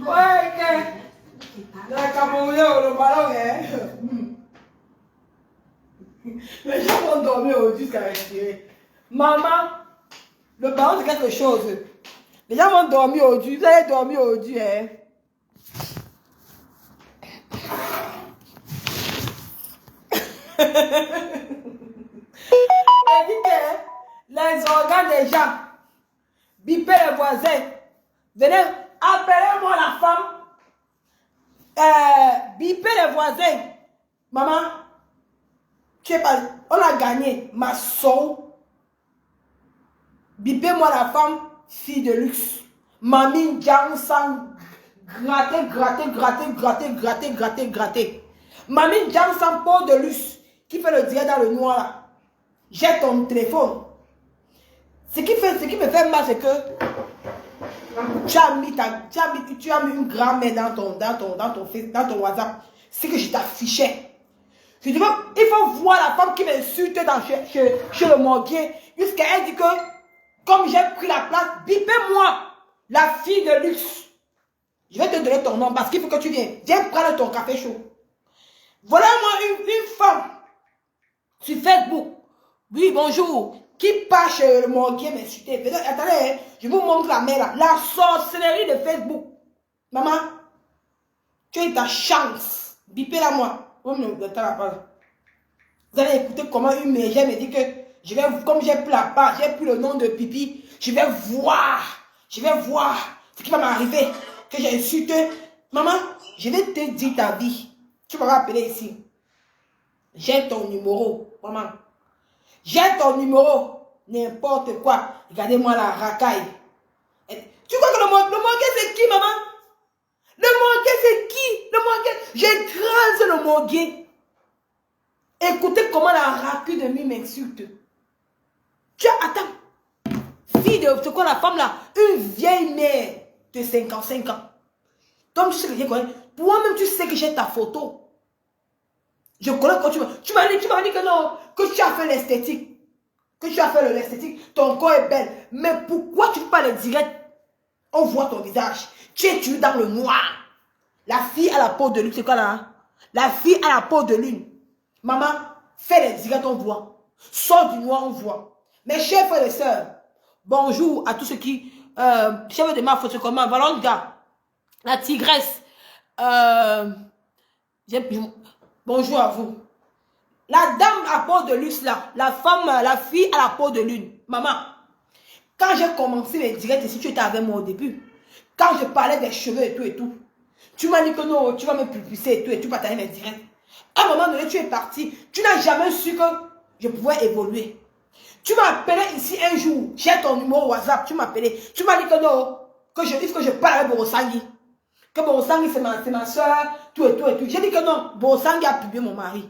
Ouais, la Camerounais, le ballon, hein. Les gens vont dormir aujourd'hui jusqu'à respirer. Maman, le ballon, c'est quelque chose. Les gens vont dormir aujourd'hui. Vous allez dormir aujourd'hui, hein. Elle dit que les organes des gens, bipez les voisins. Venez, appelez-moi la femme. Bipez les voisins. Maman, tu es pas, on a gagné. Ma soeur. Bipez-moi la femme, fille de luxe. Mamie Jang Sang. Gratter, gratter, gratter, gratter, gratter, gratter, gratter. Mamie Jang Sang, peau de luxe. Qui fait le direct dans le noir là. J'ai ton téléphone. Ce qui me fait mal, c'est que tu as mis une grand-mère dans ton WhatsApp. C'est que je t'affichais. Je dis, il faut voir la femme qui m'insulte chez le morguier. Jusqu'à elle dit que, comme j'ai pris la place, bipez-moi, la fille de luxe. Je vais te donner ton nom parce qu'il faut que tu viennes. Viens prendre ton café chaud. Voilà moi une femme sur Facebook. Oui, bonjour. Qui part chez le morguier m'insulter. Attendez, je vous montre la mère là. La sorcellerie de Facebook. Maman, tu as eu ta chance. Bipez-la moi. Vous allez écouter comment une mégère me dit que comme j'ai plus la part, j'ai plus le nom de pipi, je vais voir ce qui va m'arriver. Que j'ai insulté. Maman, je vais te dire ta vie. Tu m'auras appelé ici. J'ai ton numéro, maman. J'ai ton numéro. N'importe quoi. Regardez-moi la racaille. Tu crois que le morguet c'est qui, maman? Le morguet c'est qui? Le morguet. J'écrase le morguet. Écoutez comment la rapide de lui m'insulte. Tu as, attends. Fille de, c'est quoi la femme là? Une vieille mère de 55 ans. Donc, tu sais que j'ai connu. Toi-même, tu sais que j'ai ta photo. Je connais quand tu m'as dit que non, que tu as fait l'esthétique. Que tu as fait l'esthétique, ton corps est belle. Mais pourquoi tu ne fais pas le direct? On voit ton visage. Tu es tué dans le noir. La fille à la peau de lune, c'est quoi là? La fille à la peau de lune. Maman, fais les directs, on voit. Sors du noir, on voit. Mes chers frères et sœurs, bonjour à tous ceux qui... chef de ma faute, comment? Valonga, la tigresse. Bonjour à vous. La dame à peau de luxe là, la femme, la fille à la peau de lune. Maman, quand j'ai commencé les directs ici, tu étais avec moi au début. Quand je parlais des cheveux et tout. Tu m'as dit que non, tu vas me publier et tu partager mes directs. À un moment donné, tu es parti. Tu n'as jamais su que je pouvais évoluer. Tu m'as appelé ici un jour. J'ai ton numéro WhatsApp. Tu m'as appelé. Tu m'as dit que non, que je parle avec Borosangui. Que Borosangui c'est ma soeur, tout et tout et tout. J'ai dit que non, Borosangui a publié mon mari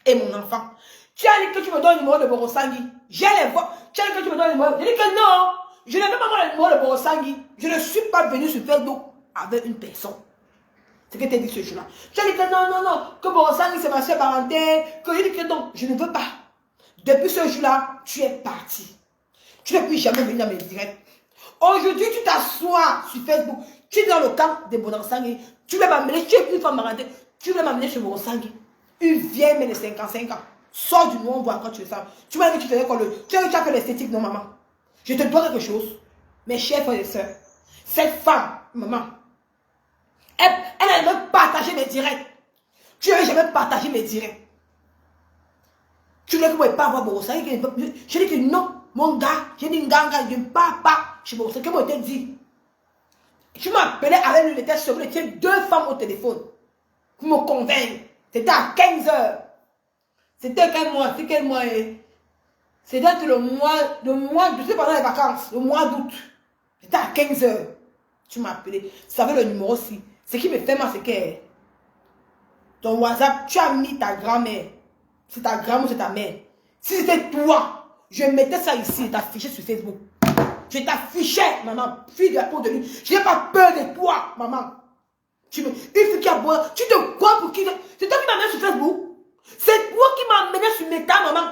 et mon enfant. Tu as dit que tu me donnes le numéro de Borosangui. J'ai les voix. Tu as dit que tu me donnes le numéro. J'ai dit que non, je n'ai même pas le numéro de Borosangui. Je ne suis pas venu sur Facebook avec une personne. C'est ce que tu as dit ce jour-là. Tu as dit que non, que Borosangui c'est ma soeur parenté. Que j'ai dit que non, je ne veux pas. Depuis ce jour-là, tu es parti. Tu n'es plus jamais venu dans mes directs. Aujourd'hui, tu t'assois sur Facebook. Tu es dans le camp de Borosangui. Tu veux m'amener, tu es une femme parenté. Tu veux m'amener chez Borosangui. Une vieille mais de 55 ans. Sors du noir, on voit quand tu le sens. Tu m'as dit que tu faisais quoi tu as fait l'esthétique, non, maman? Je te dois quelque chose. Mes chers frères et sœurs, cette femme, maman, elle a même partagé mes directs. Tu n'avais jamais partagé mes directs. Tu ne pouvais pas avoir Borosangui. Je dis que non, mon gars, j'ai dit ganga, je ne pars pas chez Borosangui. Comment t'ai dit? Tu m'as appelé avec lui, il était sur lui, tu as deux femmes au téléphone qui me convainquent. C'était à 15 h. C'était quel mois? C'était quel mois? C'était le mois, je sais pendant les vacances, le mois d'août. C'était à 15 h. Tu m'as appelé. Tu savais le numéro aussi. Ce qui me fait mal, c'est que ton WhatsApp, tu as mis ta grand-mère. C'est ta grand-mère ou c'est ta mère. Si c'était toi, je mettais ça ici et t'affichais sur Facebook. Je t'affichais, maman, fille de la peau de lui. Je n'ai pas peur de toi, maman. Une fille qui a beau, tu te crois pour qui? C'est toi qui m'as mis sur Facebook. C'est toi qui m'as amené sur Meta, maman.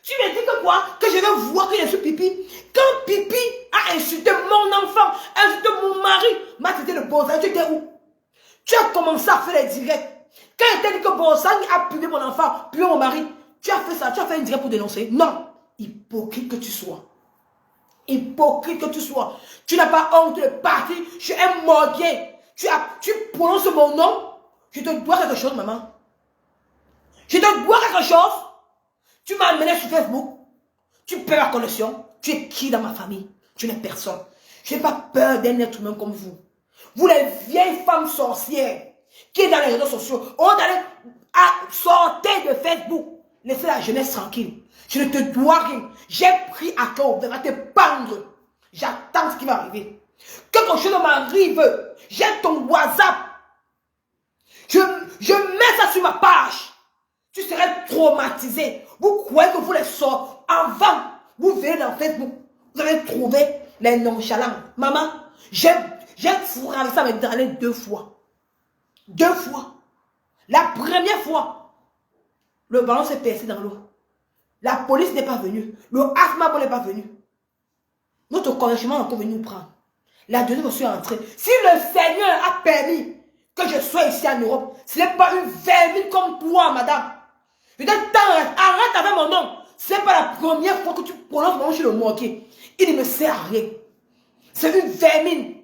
Tu me dis que quoi? Que je vais voir que je suis Pipi. Quand Pipi a insulté mon enfant, insulté mon mari, m'a traité de Bozang, tu étais où? Tu as commencé à faire les directs. Quand il t'a dit que Bozang a puni mon enfant, puis mon mari, tu as fait ça, tu as fait un direct pour dénoncer. Non. Hypocrite que tu sois. Hypocrite que tu sois. Tu n'as pas honte de partir. Je suis un morguet. Tu prononces mon nom. Je te dois quelque chose, maman. Je te dois quelque chose. Tu m'as amené sur Facebook. Tu paies la connexion. Tu es qui dans ma famille? Tu n'es personne. Je n'ai pas peur d'un être humain comme vous. Vous les vieilles femmes sorcières qui est dans les réseaux sociaux. On allait sortir de Facebook. Laissez la jeunesse tranquille. Je ne te dois rien. J'ai pris à cœur de te pendre. J'attends ce qui va arriver. Quelque chose m'arrive. J'ai ton WhatsApp. Je mets ça sur ma page. Tu serais traumatisé. Vous croyez que vous les sortez avant. Vous venez dans Facebook. Vous avez trouvé les nonchalants. Maman, j'ai fourré avec ça mes derniers 2 fois. 2 fois. La première fois, le ballon s'est percé dans l'eau. La police n'est pas venue. Le asthma n'est pas venu. Notre corrigement est encore venu nous prendre. La deuxième fois, je suis entrée. Si le Seigneur a permis que je sois ici en Europe, ce n'est pas une vermine comme toi, madame. Je dis, arrête avec mon nom. Ce n'est pas la première fois que tu prononces mon nom sur le moquet. Il ne me sert à rien. C'est une vermine.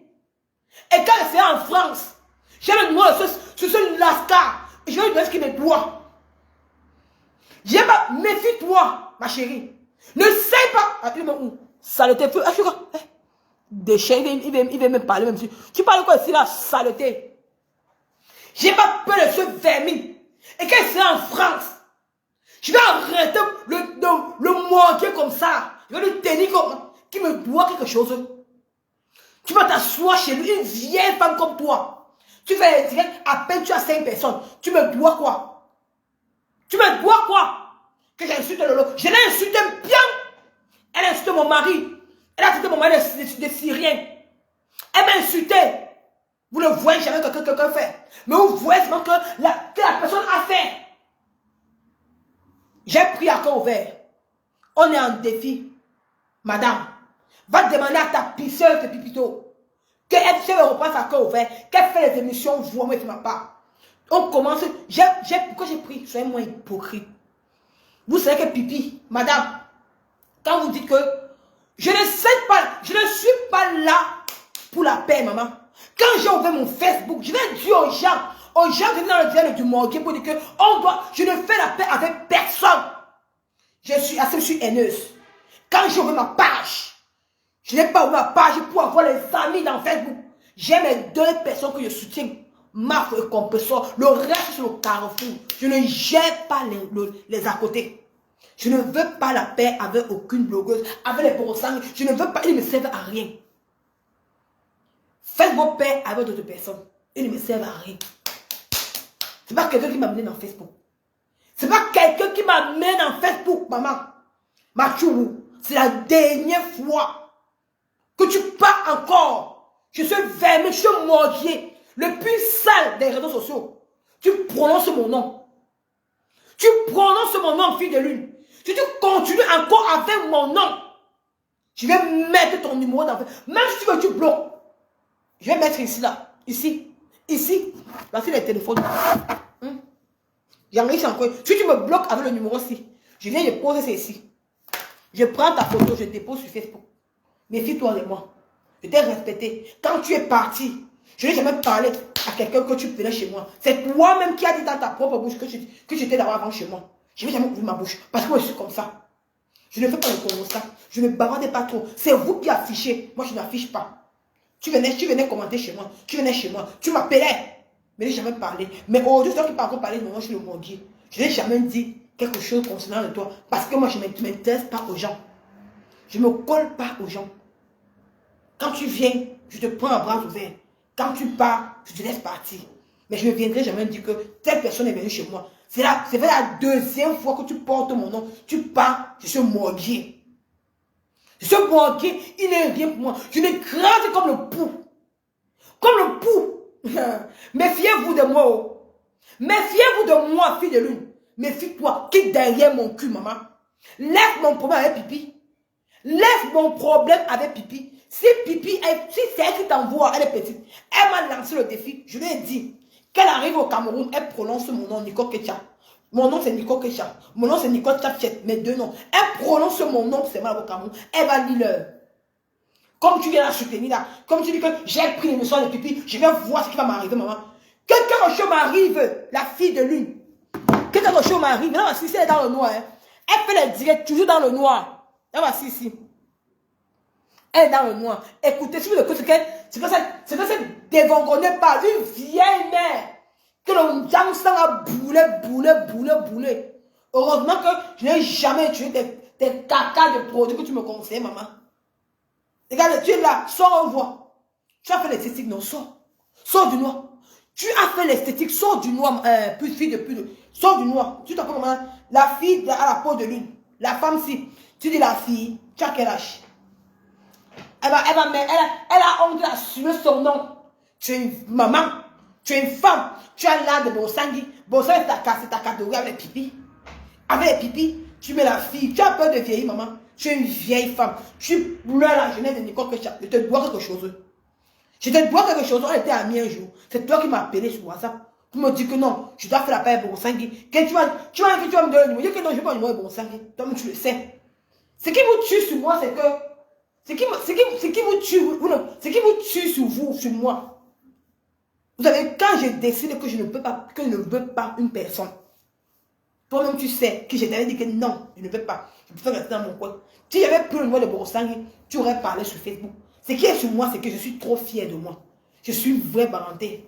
Et quand c'est en France, j'ai le numéro sur ce lascar. Je vais lui donner ce qu'il me doit. Méfie-toi, ma chérie. Ne sais pas. Ah, il me où? Saleté. Ah, je suis déchet, il va me parler même si. Tu parles quoi ici là, saleté? J'ai pas peur de ce vermine. Et quand c'est en France, je vais arrêter le moquer comme ça. Je vais lui tenir comme qui me doit quelque chose. Tu vas t'asseoir chez lui, une vieille femme comme toi. Tu fais direct, à peine tu as 5 personnes. Tu me dois quoi? Tu me dois quoi? Que j'insulte Lolo. Je l'ai insulté bien. Elle a insulté mon mari. Elle a insulté mon mari de Syrien. Elle m'a insulté. Vous ne voyez jamais que quelqu'un fait. Mais vous voyez seulement que la personne a fait. J'ai pris à cœur ouvert. On est en défi. Madame, va demander à ta pisseuse de Pipito qu'elle se repasse à cœur ouvert, qu'elle fait les émissions, vous moi, ma part. On commence. Pourquoi j'ai pris? Soyez moins hypocrite. Vous savez que Pipi, madame, quand vous dites que je ne suis pas là pour la paix, maman. Quand j'ai ouvert mon Facebook, je vais dire aux gens qui sont dans le dialogue du morgue pour dire que je ne fais la paix avec personne. Je suis haineuse. Quand j'ai ouvert ma page, je n'ai pas ouvert ma page pour avoir les amis dans Facebook. J'ai mes 2 personnes que je soutiens. Marc et compresseur, le reste sur le carrefour. Je ne gère pas les à côté. Je ne veux pas la paix avec aucune blogueuse, avec les brossants. Je ne veux pas, ils ne me servent à rien. Faites vos paix avec d'autres personnes. Ils ne me servent à rien. C'est pas quelqu'un qui m'a amené dans Facebook. C'est pas quelqu'un qui m'a amené dans Facebook, maman. Machoulou, c'est la dernière fois que tu parles encore. Je suis vermé, je suis morgier. Le plus sale des réseaux sociaux. Tu prononces mon nom. Tu prononces mon nom, fille de lune. Si tu continues encore avec mon nom, je vais mettre ton numéro dans... Même si tu veux, tu bloques. Je vais mettre ici, là. Ici. Voici les téléphones. J'enregistre encore. Si tu me bloques avec le numéro ici, je viens de poser ça ici. Je prends ta photo, je dépose sur Facebook. Méfie-toi de moi. Je t'ai respecté. Quand tu es parti, je n'ai jamais parlé à quelqu'un que tu venais chez moi. C'est toi-même qui as dit dans ta propre bouche que j'étais d'abord avant chez moi. Je ne vais jamais ouvrir ma bouche. Parce que moi, je suis comme ça. Je ne fais pas le ça. Je ne bavarde pas trop. C'est vous qui affichez. Moi, je n'affiche pas. Tu venais commenter chez moi. Tu venais chez moi. Tu m'appelais. Mais je n'ai jamais parlé. Mais aujourd'hui, ceux qui parlent encore parler de moi, je suis le mordier. Je n'ai jamais dit quelque chose concernant toi. Parce que moi, je ne m'intéresse pas aux gens. Je ne me colle pas aux gens. Quand tu viens, je te prends à bras ouverts. Quand tu pars, je te laisse partir. Mais je ne viendrai jamais dire que telle personne est venue chez moi. C'est la 2e fois que tu portes mon nom. Tu pars, je suis morguier. Je suis morguier, il n'est rien pour moi. Je ne crase comme le pou. Comme le pou. Méfiez-vous de moi. Oh. Méfiez-vous de moi, fille de lune. Méfie-toi, quitte derrière mon cul, maman. Laisse mon problème avec Pipi. Laisse mon problème avec Pipi. Si Pipi, si c'est elle qui t'envoie, elle est petite, elle m'a lancé le défi. Je lui ai dit qu'elle arrive au Cameroun, elle prononce mon nom, Nico Kecha. Mon nom c'est Nico Kecha. Mon nom c'est Nico Tchapchet. Mes deux noms. Elle prononce mon nom, c'est mal au Cameroun. Elle va lire. Comme tu viens la soutenir là, comme tu dis que j'ai pris l'émission de Pipi, je vais voir ce qui va m'arriver, maman. Que quelque chose m'arrive, la fille de lune. Que quelque chose m'arrive. Non, si c'est dans le noir. Hein. Elle fait les directs toujours dans le noir. Là, voici ici. Elle est dans le noir. Écoutez, si vous écoutez, c'est que cette dévangonnée par une vieille mère. Que le Jameson a boulé. Heureusement que je n'ai jamais utilisé des cacas de produits que tu me conseilles, maman. Regarde, tu es là, sors, on voit. Tu as fait l'esthétique, non, sors. Sors du noir. Tu as fait l'esthétique, sors du noir, plus fille de plus. Sors du noir. Tu t'appelles comment? La fille à la peau de lune. La femme, si. Tu dis la fille, tu as quel âge? Elle a honte d'assumer son nom. Tu es une maman. Tu es une femme. Tu as l'âge de Bonsangui. Bonsangui, c'est ta catégorie avec les pipis. Avec les pipis, tu mets la fille. Tu as peur de vieillir, maman. Tu es une vieille femme. Tu pleures la jeunesse de Nicole Kecha. Je te dois quelque chose. Je te dois quelque chose. On était amis un jour. C'est toi qui m'as appelé sur WhatsApp. Tu me dis que non, je dois faire la paix avec Bonsangui. Quand tu vas me donner le numéro. Je dis que non, je ne veux pas le numéro de Bonsangui. Toi, tu le sais. Ce qui vous tue sur moi, c'est que. Ce qui vous tue sur vous, sur moi. Vous savez, quand je décide que je ne peux pas, que je ne veux pas une personne, toi-même tu sais que je t'avais dit que non, je ne veux pas. Je préfère rester dans mon coin. Si j'avais plus le nom de Bonsangui, tu aurais parlé sur Facebook. Ce qui est sur moi, c'est que je suis trop fière de moi. Je suis une vraie baranté.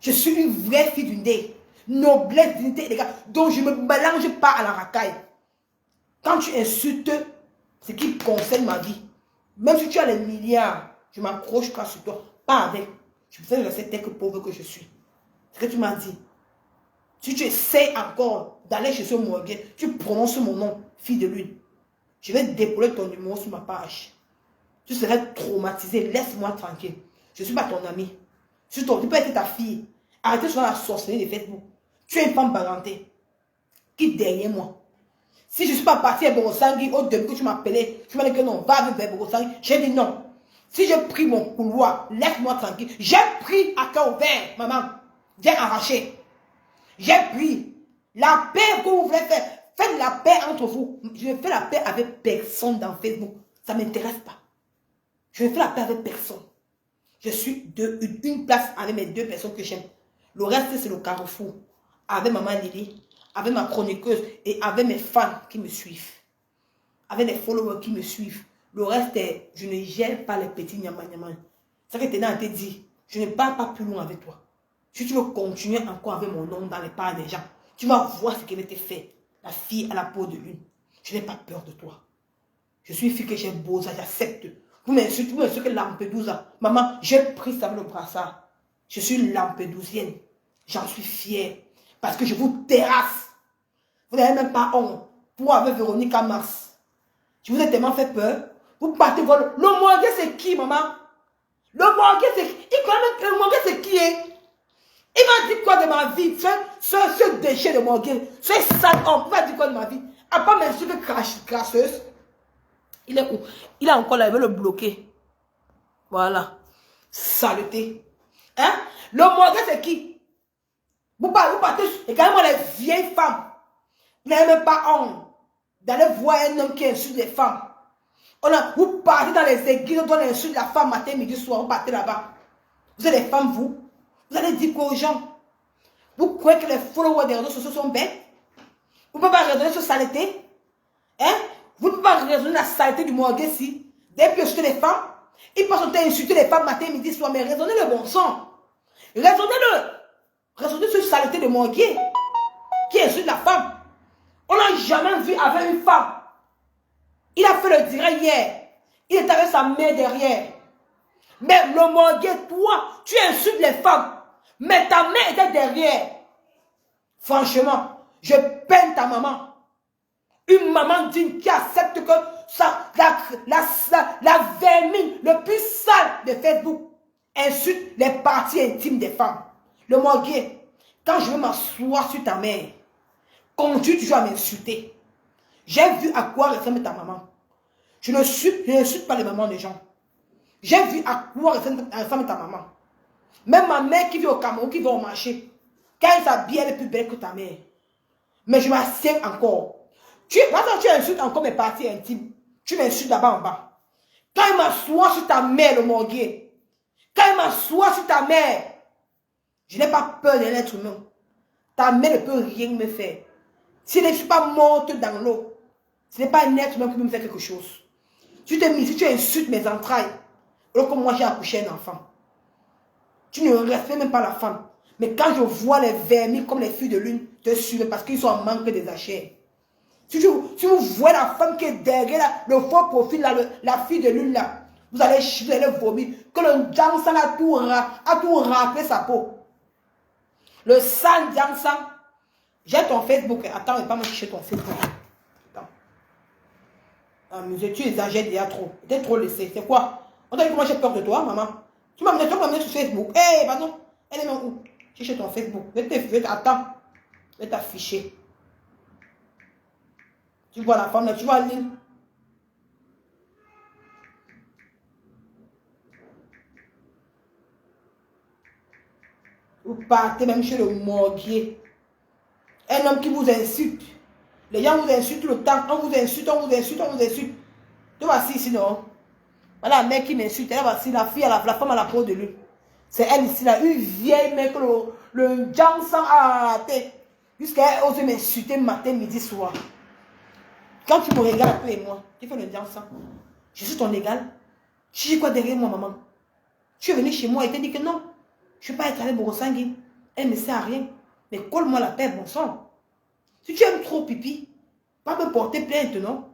Je suis une vraie fille d'une dé. Noblesse, dignité, les gars. Donc je ne me mélange pas à la racaille. Quand tu insultes ce qui concerne ma vie, même si tu as les milliards, je m'accroche pas sur toi. Pas avec. Je préfère rester tel que pauvre que je suis. C'est ce que tu m'as dit. Si tu essaies encore d'aller chez ce Morgan, tu prononces mon nom, fille de lune. Je vais déployer ton numéro sur ma page. Tu serais traumatisé. Laisse-moi tranquille. Je ne suis pas ton ami. Tu peux être ta fille. Arrêtez sur la sorcellerie de Facebook. Tu es une femme parentée. Qui derrière moi? Si je ne suis pas partie à Bonsangui, au début que tu m'appelais, tu m'as dit que non, va avec Bonsangui. J'ai dit non. Si j'ai pris mon couloir, laisse-moi tranquille. J'ai pris à cœur ouvert, maman. J'ai arraché. J'ai pris la paix que vous voulez faire. Faites la paix entre vous. Je ne fais la paix avec personne dans Facebook. Ça ne m'intéresse pas. Je ne fais la paix avec personne. Je suis une place avec mes deux personnes que j'aime. Le reste, c'est le carrefour. Avec maman Lily, avec ma chroniqueuse et avec mes fans qui me suivent. Avec les followers qui me suivent. Le reste, je ne gère pas les petits nyama-nyama. C'est ce que Téna te dit. Je ne parle pas plus loin avec toi. Si tu veux continuer encore avec mon nom dans les pas des gens, tu vas voir ce qui va te faire. La fille à la peau de lune. Je n'ai pas peur de toi. Je suis une fille que j'ai beau, ça j'accepte. Vous m'insultez que Lampedusa. Maman, j'ai pris ça avec le brassard. Je suis une Lampedousienne. J'en suis fière. Parce que je vous terrasse. Vous n'avez même pas honte. Pour avec Véronique Mars. Je vous ai tellement fait peur. Vous partez voir le Morgan, c'est qui, maman? Le Morgan, c'est qui? Le Morgan, c'est qui, hein? Il m'a dit quoi de ma vie? Ce déchet de Morgan, ce sale homme, il m'a dit quoi de ma vie? À part m'insulter crasseuse. Il est où? Il est encore là, il veut le bloquer. Voilà. Saleté. Hein? Le Morgan, c'est qui? Vous partez, regardez-moi les vieilles femmes. Vous n'avez même pas honte d'aller voir un homme qui insulte les femmes. Vous partez dans les églises, on insulte la femme matin, midi, soir, vous partez là-bas. Vous êtes des femmes, vous. Vous allez dire quoi aux gens? Vous croyez que les followers des réseaux sociaux sont bêtes? Vous ne pouvez pas raisonner sur saleté? Hein? Vous ne pouvez pas raisonner la saleté du Morgan si. Dès que insulter les femmes, ils pensent insulter les femmes matin, midi, soir, mais raisonnez le bon sang. Raisonnez-le. Raisonnez sur la saleté de Morgan qui insulte la femme. On n'a jamais vu avec une femme. Il a fait le direct hier. Il est avec sa mère derrière. Mais le Morgan, toi, tu insultes les femmes. Mais ta mère était derrière. Franchement, je peine ta maman. Une maman digne qui accepte que la vermine le plus sale de Facebook insulte les parties intimes des femmes. Le Morgan, quand je vais m'asseoir sur ta mère, continue toujours à m'insulter. J'ai vu à quoi ressemble ta maman. Je ne suis pas les mamans des gens. J'ai vu à quoi ressemble ta maman. Même ma mère qui vit au Cameroun, qui va au marché, quand elle s'habille, elle est plus belle que ta mère. Mais je m'assieds encore. Tu insultes encore mes parties intimes. Tu m'insultes là-bas en bas. Quand il m'assoit sur ta mère, le morguier. Quand il m'assoit sur ta mère, je n'ai pas peur d'un être humain. Ta mère ne peut rien me faire. Si je ne suis pas morte dans l'eau, ce n'est pas un être humain qui peut me faire quelque chose. Si tu insultes mes entrailles, alors que moi j'ai accouché un enfant, tu ne respectes même pas la femme. Mais quand je vois les vermis comme les filles de lune te suivre parce qu'ils sont en manque des achats. Si vous voyez la femme qui est derrière là, le faux profil, là, la fille de lune là, vous allez vomir. Que le Jansan a tout rempli sa peau. Le sang Jansan. J'ai ton Facebook. Attends, mais pas me chercher ton Facebook. Attends. Ah, mais tu exagères déjà trop. Tu es trop laissé. C'est quoi? On t'a dit que moi j'ai peur de toi, maman. Tu m'as amené sur Facebook. Eh, hey, bah non. Elle est même où? Cherche ton Facebook. Attends. Je vais t'afficher. Tu vois la femme là, tu vois l'île. Vous partez même chez le morguier. Un homme qui vous insulte. Les gens vous insultent le temps. On vous insulte, on vous insulte, on vous insulte. Tu vois ici, non? Voilà la mère qui m'insulte. Elle va la fille, la femme à la peau de lui. C'est elle ici, là, une vieille mec, le Jansan à la tête. Jusqu'à elle ose m'insulter matin, midi, soir. Quand tu me regardes, toi et moi, tu fais le Jansan. Je suis ton égal. Tu dis quoi derrière moi, maman? Tu es venu chez moi et tu dit que non. Je ne vais pas être avec Borosangui. Elle ne me sert à rien. Mais colle-moi la paix, bon sang. Si tu aimes trop pipi, pas me porter plainte, non?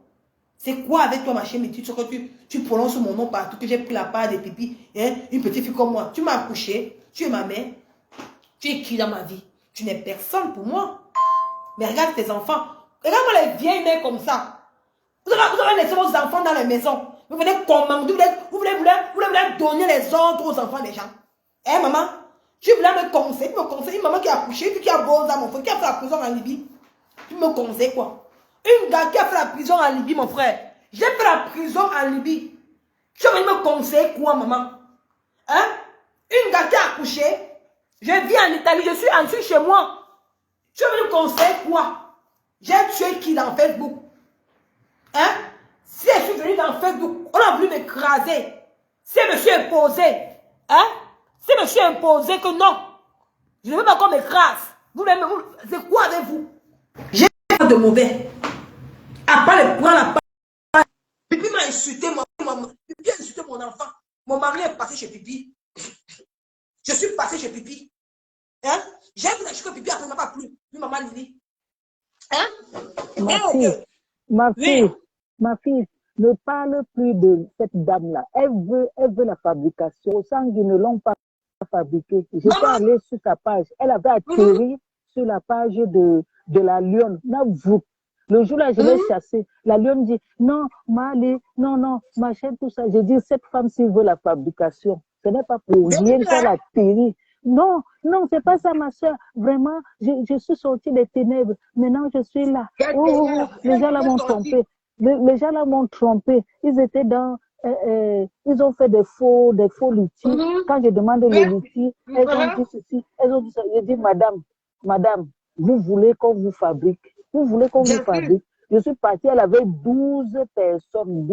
C'est quoi avec toi, ma chérie? Mais tu prononces mon nom partout, que j'ai pris la part des pipis. Hein? Une petite fille comme moi. Tu m'as accouché, tu es ma mère. Tu es qui dans ma vie? Tu n'es personne pour moi. Mais regarde tes enfants. Regarde-moi les vieilles mères comme ça. Vous allez laisser vos enfants dans les maisons. Vous venez commander, vous voulez donner les ordres aux enfants des gens. Hein, maman? Tu voulais me conseiller, une maman qui a accouché, puis qui a bon dans mon frère, qui a fait la prison en Libye. Tu me conseilles quoi? Une gars qui a fait la prison en Libye, mon frère. J'ai fait la prison en Libye. Tu vas me conseiller quoi, maman? Hein? Une gars qui a accouché. Je vis en Italie, je suis ensuite chez moi. Tu vas me conseiller quoi? J'ai tué qui dans Facebook? Hein? Si je suis venu dans Facebook, on a voulu m'écraser. Si je me suis imposé, hein? Si je me suis imposé que non, je ne veux pas qu'on m'écrase. C'est quoi avec vous? J'ai pas de mauvais. À part le prendre la part. Pipi m'a insulté, Pipi a insulté mon enfant. Mon mari est passé chez Pipi. Je suis passé chez Pipi. Hein? J'ai vu que Pipi après n'a pas plu. Puis maman Lily. Hein? Ma fille, ne parle plus de cette dame-là. Elle veut la fabrication. Au sang, ils ne l'ont pas fabriquée. J'étais allée sur sa page. Elle avait atterri sur la page de la lionne. Le jour-là, je l'ai chassée. La lionne dit, non, Mali, non, machin, tout ça. J'ai dit, cette femme, s'il veut la fabrication, ce n'est pas pour rien qu'elle atterrit. Non, c'est pas ça, ma soeur. Vraiment, je suis sortie des ténèbres. Maintenant, je suis là. Les gens là m'ont trompé. Les gens là m'ont trompé. Ils étaient dans... ils ont fait des faux litiges. Quand je demande le litige, elles ont dit ceci, elles ont dit ça. Je dis, madame, vous voulez qu'on vous fabrique? Vous voulez qu'on vous fabrique? Je suis partie, elle avait 12 personnes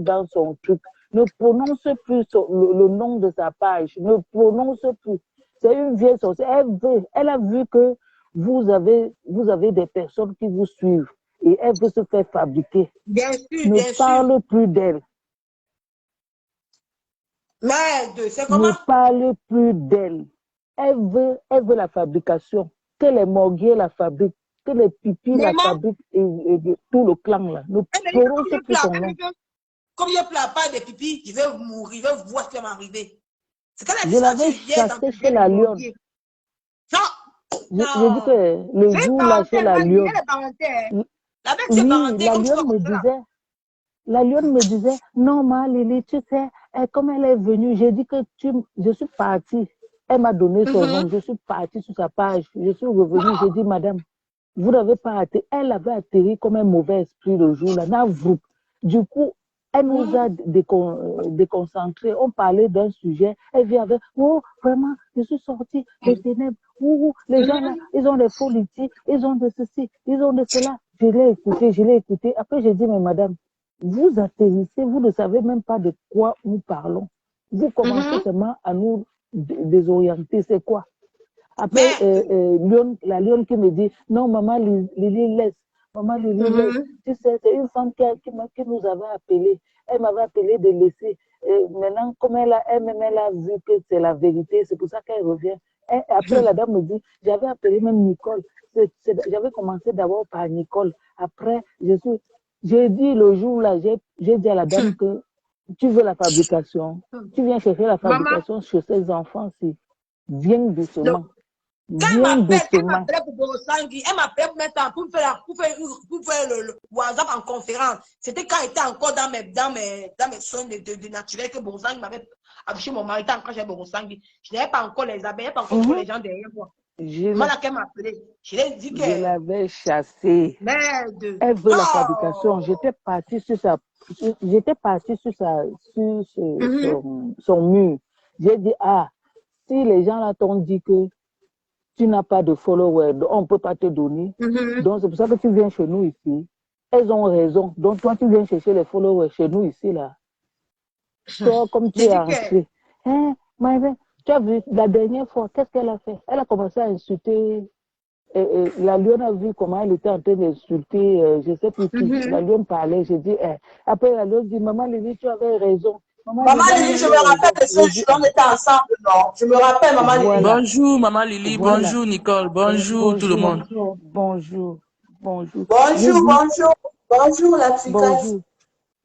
dans son truc. Ne prononce plus le nom de sa page. Ne prononce plus. C'est une vieille sorcière. Elle a vu que vous avez des personnes qui vous suivent et elle veut se faire fabriquer. Bien sûr, ne parle plus d'elle. Merde, c'est comment? Ne parle plus d'elle. Elle veut la fabrication. Que les morguiers la fabriquent. Que les pipis la fabriquent et tout le clan là. Ne prononce plus son nom. Comme il n'y a pas de pipi, je vais mourir, je vais voir ce qui va m'arriver. Je l'avais chassé chez la lionne. Je dis que le jour là chez la lionne. Oui, la lionne me disait, non, ma Lily, tu sais, comme elle est venue, j'ai dit que je suis partie. Elle m'a donné son nom, je suis partie sur sa page. Je suis revenue, j'ai dit, madame, Vous n'avez pas atterri. Elle avait atterri comme un mauvais esprit le jour-là. Du coup, elle nous a déconcentrés. On parlait d'un sujet. Elle vient avec, oh, vraiment, je suis sortie des ténèbres. Les gens là, ils ont des politiques, ils ont de ceci, ils ont de cela. Je l'ai écouté. Après, j'ai dit, mais madame, vous atterrissez, vous ne savez même pas de quoi nous parlons. Vous commencez seulement à nous désorienter. C'est quoi? Après, la lionne qui me dit, non, maman Lily, laisse. Maman Lily, laisse. Tu sais, c'est une femme qui nous avait appelé. Elle m'avait appelé de laisser. Maintenant, comme elle a vu que c'est la vérité, c'est pour ça qu'elle revient. Après, la dame me dit, j'avais appelé même Nicole. J'avais commencé d'abord par Nicole. Après, j'ai dit le jour-là, j'ai dit à la dame que tu veux la fabrication. Tu viens chercher la fabrication chez ces enfants-ci. Viens doucement. Quand elle m'appelle pour Borosangui, elle m'appelle pour faire le WhatsApp en conférence. C'était quand elle était encore dans mes soins de naturel que Borosangui m'avait affiché mon mari quand j'ai Borosangui. Je n'avais pas encore les abeilles, je n'avais pas encore les gens derrière moi. Voilà qu'elle m'a appelé. Je l'ai dit que. Je l'avais chassée. Merde. Elle veut la fabrication. J'étais partie sur son mur. J'ai dit, si les gens là t'ont dit que tu n'as pas de followers, on ne peut pas te donner. Donc, c'est pour ça que tu viens chez nous ici. Elles ont raison. Donc, toi, tu viens chercher les followers chez nous ici, là. Toi, comme tu es entré. Tu as vu, la dernière fois, qu'est-ce qu'elle a fait? Elle a commencé à insulter. La lionne a vu comment elle était en train d'insulter, je ne sais plus qui. La lionne parlait, j'ai dit, après la lionne dit, maman Lily, tu avais raison. Maman Lily, je me rappelle de ce jour, on était ensemble, non? Je me rappelle, maman Lily. Bonjour, maman Lily, bonjour Nicole, bonjour tout le monde. Bonjour. Bonjour la petite bonjour.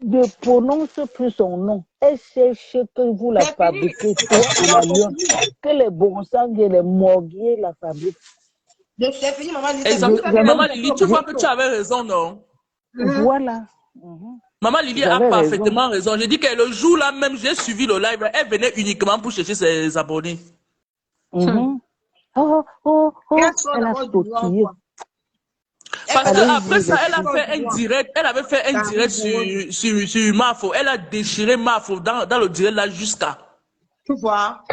Ne prononce plus son nom. Elle cherche que vous la fabriquez, toi et la lionne. Que les bons sangs et les morguiers la fabriquent. C'est fini, maman Lily. Exactement. Maman Lily, tu vois que tu avais raison, non? Voilà. Maman Lily a parfaitement raison. J'ai dit que le jour là même, j'ai suivi le live. Elle venait uniquement pour chercher ses abonnés. Elle a sautillé. Parce qu'après ça, elle a fait un direct. Elle avait fait un direct sur Mafo. Elle a déchiré Mafo dans le direct là jusqu'à. Tu vois.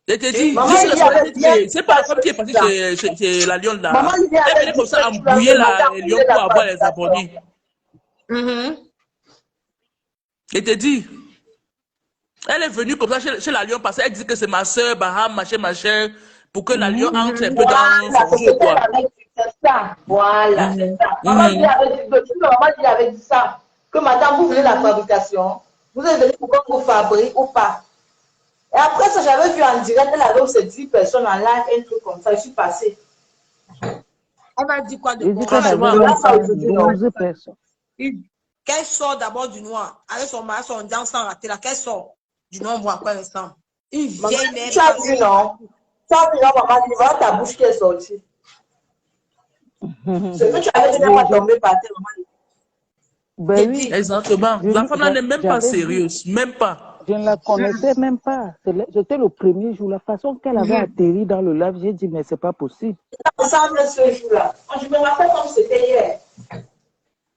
Je te dis, c'est pas la femme qui est partie chez la lionne là. Elle venait comme ça embrouiller la lionne pour avoir les abonnés. Je te dis, elle est venue comme ça chez la lionne parce qu'elle dit que c'est ma soeur, Baham, machin, pour que la lionne entre un peu dans son jeu, quoi. C'est ça, voilà, c'est ça. Maman lui avait dit ça, que madame, vous voulez la fabrication, vous êtes venu pour qu'on vous fabrique ou pas. Et après ça, j'avais vu en direct, elle avait aussi 10 personnes en live, un truc comme ça, je suis passée. Elle m'a dit quoi de bon? Franchement, 12 personnes. Qu'elle sort d'abord du noir, avec son mari, son dent sans rater là, qu'elle sort du noir, on voit quoi ensemble. Une vieille mère. Tu as vu, non? Tu as vu, non, maman, tu vois ta bouche qui est sortie. Ce que tu avais dit n'est pas tombé par terre, maman. Ben oui. Exactement. La femme là n'est même pas sérieuse, même pas. Je ne la connaissais même pas. C'était le premier jour. La façon qu'elle avait atterri dans le live, j'ai dit, mais c'est pas possible. Ensemble ce jour-là. Je me rappelle comme c'était hier.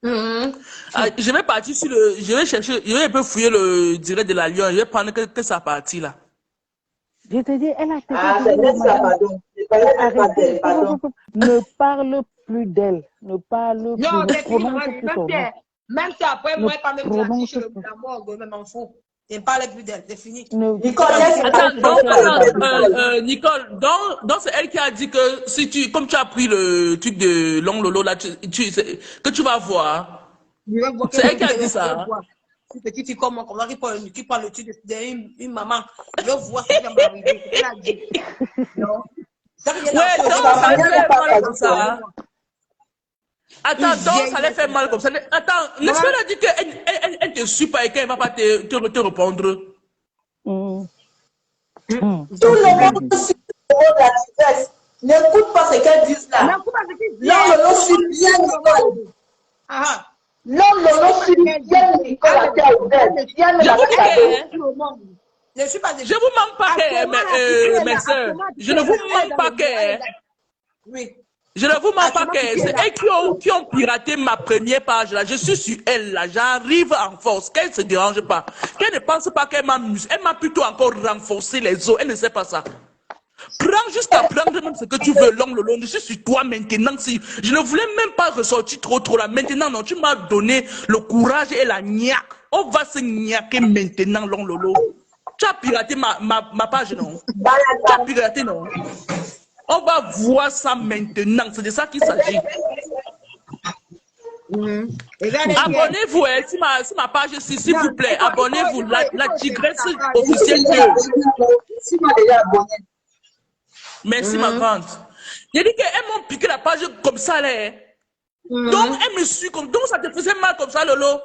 Je vais partir sur le. Je vais chercher. Je vais un peu fouiller le direct de la Lyon. Je vais prendre que sa partie là. Je te dis, elle a atterri. C'est net ça, pardon. Ne parle plus d'elle. Ne parle plus. Non, Ne prononce plus son nom. Même si après, moi, pas même classique sur la morgue, même en faux. Je ne parle plus d'elle, c'est fini. Nicole, Nicole, donc c'est elle qui a dit que si comme tu as pris le truc de Long Lolo là, que tu vas voir. C'est elle qui a dit ça. Une petite fille comme moi, comme ça, qui prend le truc d'une maman. Je veux voir ce qui va m'arriver. Elle a dit. Non. Ouais, donc ça allait faire mal comme ça. Attends, donc ça allait faire mal comme ça. Attends, n'est-ce pas elle a dit qu'elle te suit pas et qu'elle ne va pas te répondre? Tout le monde suit le mot de la tendresse. N'écoute pas ce qu'elle dit là. Non, Lolo suit bien Nicole. Non, Lolo suit bien Nicole à terre ouverte. Je vous manque pas, mes soeurs. Je ne vous manque pas, Oui. Je ne vous mens pas tu m'as que piqué c'est là. eux qui ont piraté ma première page là. Je suis sur elle là. J'arrive en force. Qu'elle ne se dérange pas. Qu'elle ne pense pas qu'elle m'amuse. Elle m'a plutôt encore renforcé les os. Elle ne sait pas ça. Prends jusqu'à prendre même ce que tu veux, long, le long. Je suis sur toi maintenant. Si je ne voulais même pas ressortir trop là. Maintenant, non, tu m'as donné le courage et la niaque. On va se niaquer maintenant, long, lolo. Tu as piraté ma page, non? Tu as piraté, non? On va voir ça maintenant. C'est de ça qu'il s'agit. Abonnez-vous, hein, si ma page, s'il vous plaît, abonnez-vous. La tigresse officielle 2. Si moi déjà abonné. Merci, ma grande. J'ai dit qu'elles m'ont piqué la page comme ça, là. Donc, elle me suit comme. Donc, ça te faisait mal comme ça, Lolo.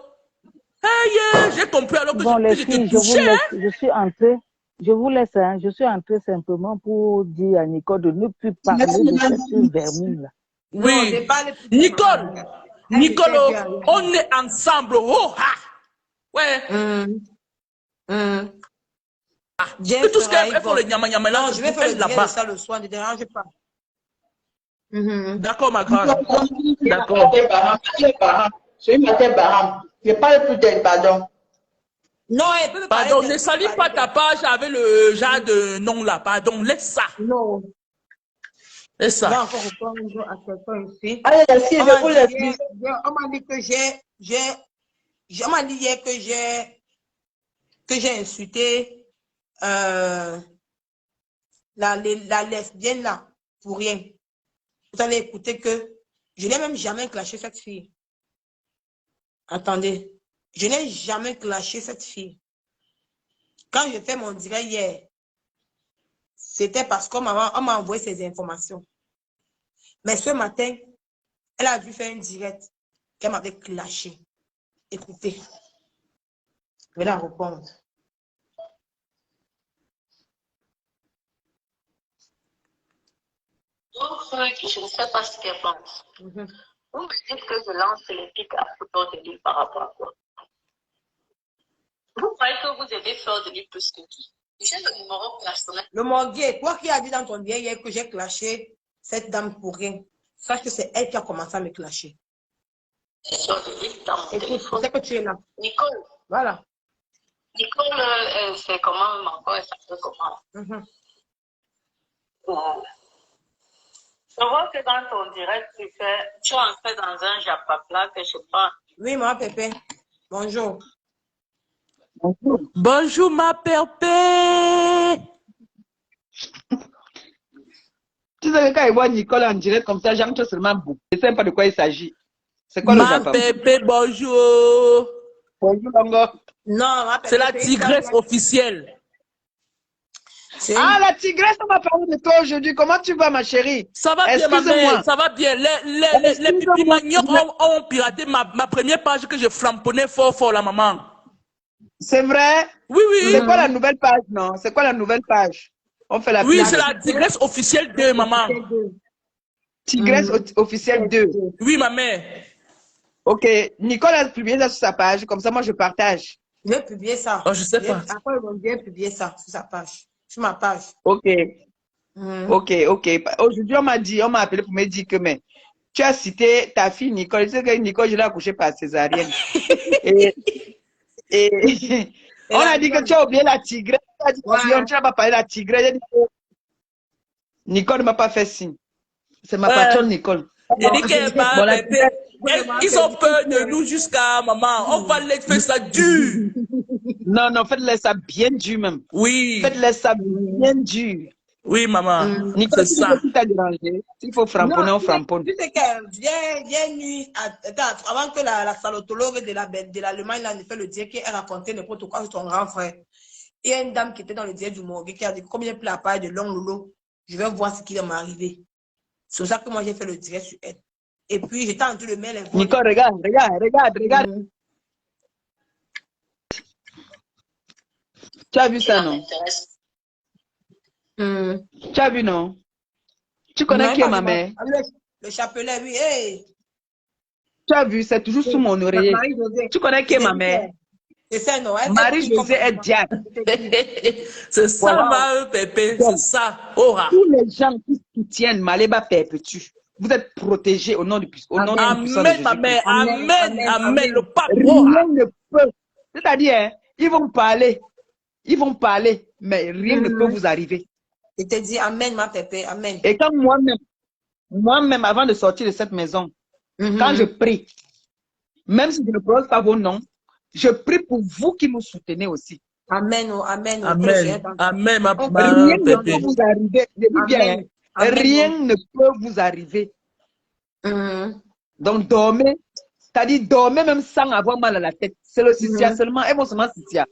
Hey, j'ai compris alors que Bon, les je filles, te touchais. je suis entrée. Je vous laisse, hein, je suis entrée simplement pour dire à Nicole de ne plus parler de cette vermine-là. Oui. Nicole, on est ensemble. Oh, ah. Ouais. Jeff Tout ce qu'elle fera fait, le nyama là, non, je vais faire le là-bas. direct de ça le soir, ne dérange pas. D'accord, ma grande. D'accord. Je m'appelle Baham. Je parle plus d'elle, pardon. Non, elle peut me parler. Pardon, ne salis pas ta page avec le genre de nom là. Pardon, laisse ça. Non. Laisse Je vais ça. encore répondre à quelqu'un ici. Allez, merci, je vous laisse. On m'a dit que on m'a dit hier que j'ai insulté la lesbienne là pour rien. Vous allez écouter que je n'ai même jamais clashé cette fille. Attendez, je n'ai jamais clashé cette fille. Quand je fais mon direct hier, c'était parce qu'on m'a envoyé ces informations. Mais ce matin, elle a dû faire un direct qu'elle m'avait clashé. Écoutez, je vais la répondre. Donc, je ne sais pas ce qu'elle pense. Vous me dites que je lance les pics à photo de lui par rapport à quoi? Vous croyez que vous devez faire de lui plus que qui? J'ai le numéro personnel. Le morguet, toi qui as dit dans ton direct hier que j'ai clashé cette dame pour rien, sache que c'est elle qui a commencé à me clasher. Sur de lui dans mon Écoute, téléphone. c'est que tu es là. Nicole. Voilà. Nicole, c'est comment même encore? Elle s'appelle comment? Je vois que dans ton direct, tu es entré dans un japapla que je sais pas. Oui, moi, Pépé. Bonjour. Bonjour, ma pépé. Tu sais que quand il voit Nicole en direct comme ça, j'aime seulement beaucoup. Je ne sais pas de quoi il s'agit. C'est quoi le Ma Japon? pépé, bonjour. Bonjour, Longo. Non, ma Pépé. C'est la tigresse officielle. Ah, la tigresse, on m'a parlé de toi aujourd'hui. Comment tu vas, ma chérie? Ça va bien, ma mère, ça va bien. Les pipis maniocs ont piraté ma première page que je flamponnais fort, la maman. C'est vrai? Oui, oui. C'est quoi la nouvelle page, non? C'est quoi la nouvelle page? On fait la Oui, page. c'est la tigresse officielle 2, maman. Tigresse officielle 2. Oui, ma mère. Ok, Nicole a publié ça sur sa page, comme ça moi je partage. Je vais publier ça. Oh, je sais pas. Après, je vais publier ça sur sa page. Sur ma page. Ok. Ok. Aujourd'hui, on m'a appelé pour me dire que mais, tu as cité ta fille Nicole. Tu sais que Nicole, je l'ai accouchée par césarienne. et on a dit que tu as oublié la tigresse. Tu n'as pas parlé de la tigresse. J'ai dit que Nicole ne m'a pas fait signe. C'est ma patronne Nicole. Il dit qu'elle ils ont peur de nous jusqu'à maman. On va les faire ça dur. Non, faites-les ça bien dur même. Oui. Faites-les ça bien dur. Oui, maman. Nicole, c'est ça. Si t'as dérangé, s'il faut framponner, on framponne. Tu sais que viens nuit, avant que la salotologue de l'Allemagne ne fait le direct, elle racontait n'importe quoi sur ton grand frère. Il y a une dame qui était dans le direct du morgue qui a dit combien de la paille de long lolo, je vais voir ce qui va m'arriver. C'est pour ça que moi j'ai fait le direct sur elle. Et puis j'étais en train de mettre les Nicole, regarde. Tu as vu ça, non? Tu as vu, non? Tu connais qui est ma mère? Le chapelet, oui. Hey. Tu as vu, c'est toujours sous mon oreiller. Tu connais qui est ma mère? C'est ça, non? Marie-Josée est diable. C'est ça, ma pépé, c'est ça. Tous les gens qui soutiennent Maléba perpétue. vous êtes protégés au nom du puissant de Amen, ma Jésus-Christ. mère. Amen, amen. Le pape. Rien ne peut. C'est-à-dire, hein, ils vont parler, mais rien ne peut vous arriver. Je te dis Amen, ma pépé. Amen. Et quand moi-même, avant de sortir de cette maison, quand je prie, même si je ne prononce pas vos noms, je prie pour vous qui me soutenez aussi. Amen, oh, amen. Oh, Amen. Amen, ma Rien ne pépé. peut vous arriver. Je dis bien, rien ne peut vous arriver. Donc, dormez. C'est-à-dire, dormez même sans avoir mal à la tête. C'est le Sissia seulement. Elles vont seulement Sissia.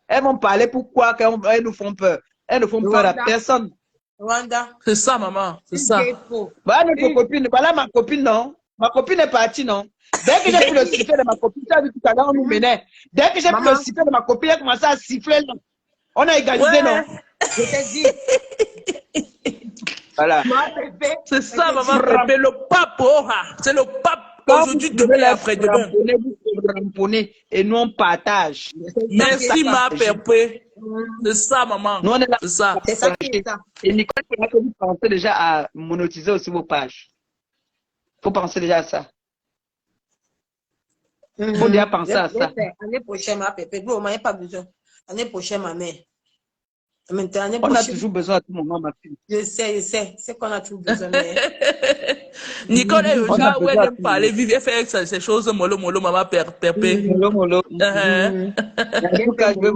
Elles vont parler pourquoi elles nous font peur. Elles ne font peur à personne. Rwanda. C'est ça, maman. C'est ça. Voilà notre copine. Voilà ma copine, non? Ma copine est partie, non? Dès que j'ai pris le sifflet de ma copine, tu as vu tout à l'heure, on nous menait. Dès que j'ai pris le sifflet de ma copine, elle a commencé à siffler, non? On a égalisé, non? Je te dis. Voilà. C'est ça, maman Pépé. Le pape, c'est le pape. Aujourd'hui, demain et après-demain. Vous ramponnez et nous on partage. Merci, ma Pépé. C'est ça, maman. Nous on est là. C'est ça. C'est ça qui est ça. Et Nicole, il faut que vous pensez déjà à monétiser aussi vos pages. Il faut penser déjà à ça. Il faut déjà penser à ça. L'année prochaine, ma pépé. Vous n'avez pas besoin. L'année prochaine, ma mère. Maintenant, On a toujours besoin à tout moment, ma fille. Je sais. C'est qu'on a toujours besoin. Nicole est déjà où elle aime parler, vivre, faire ces choses, mollo, maman Pépé. Mollo. En tout cas, je vais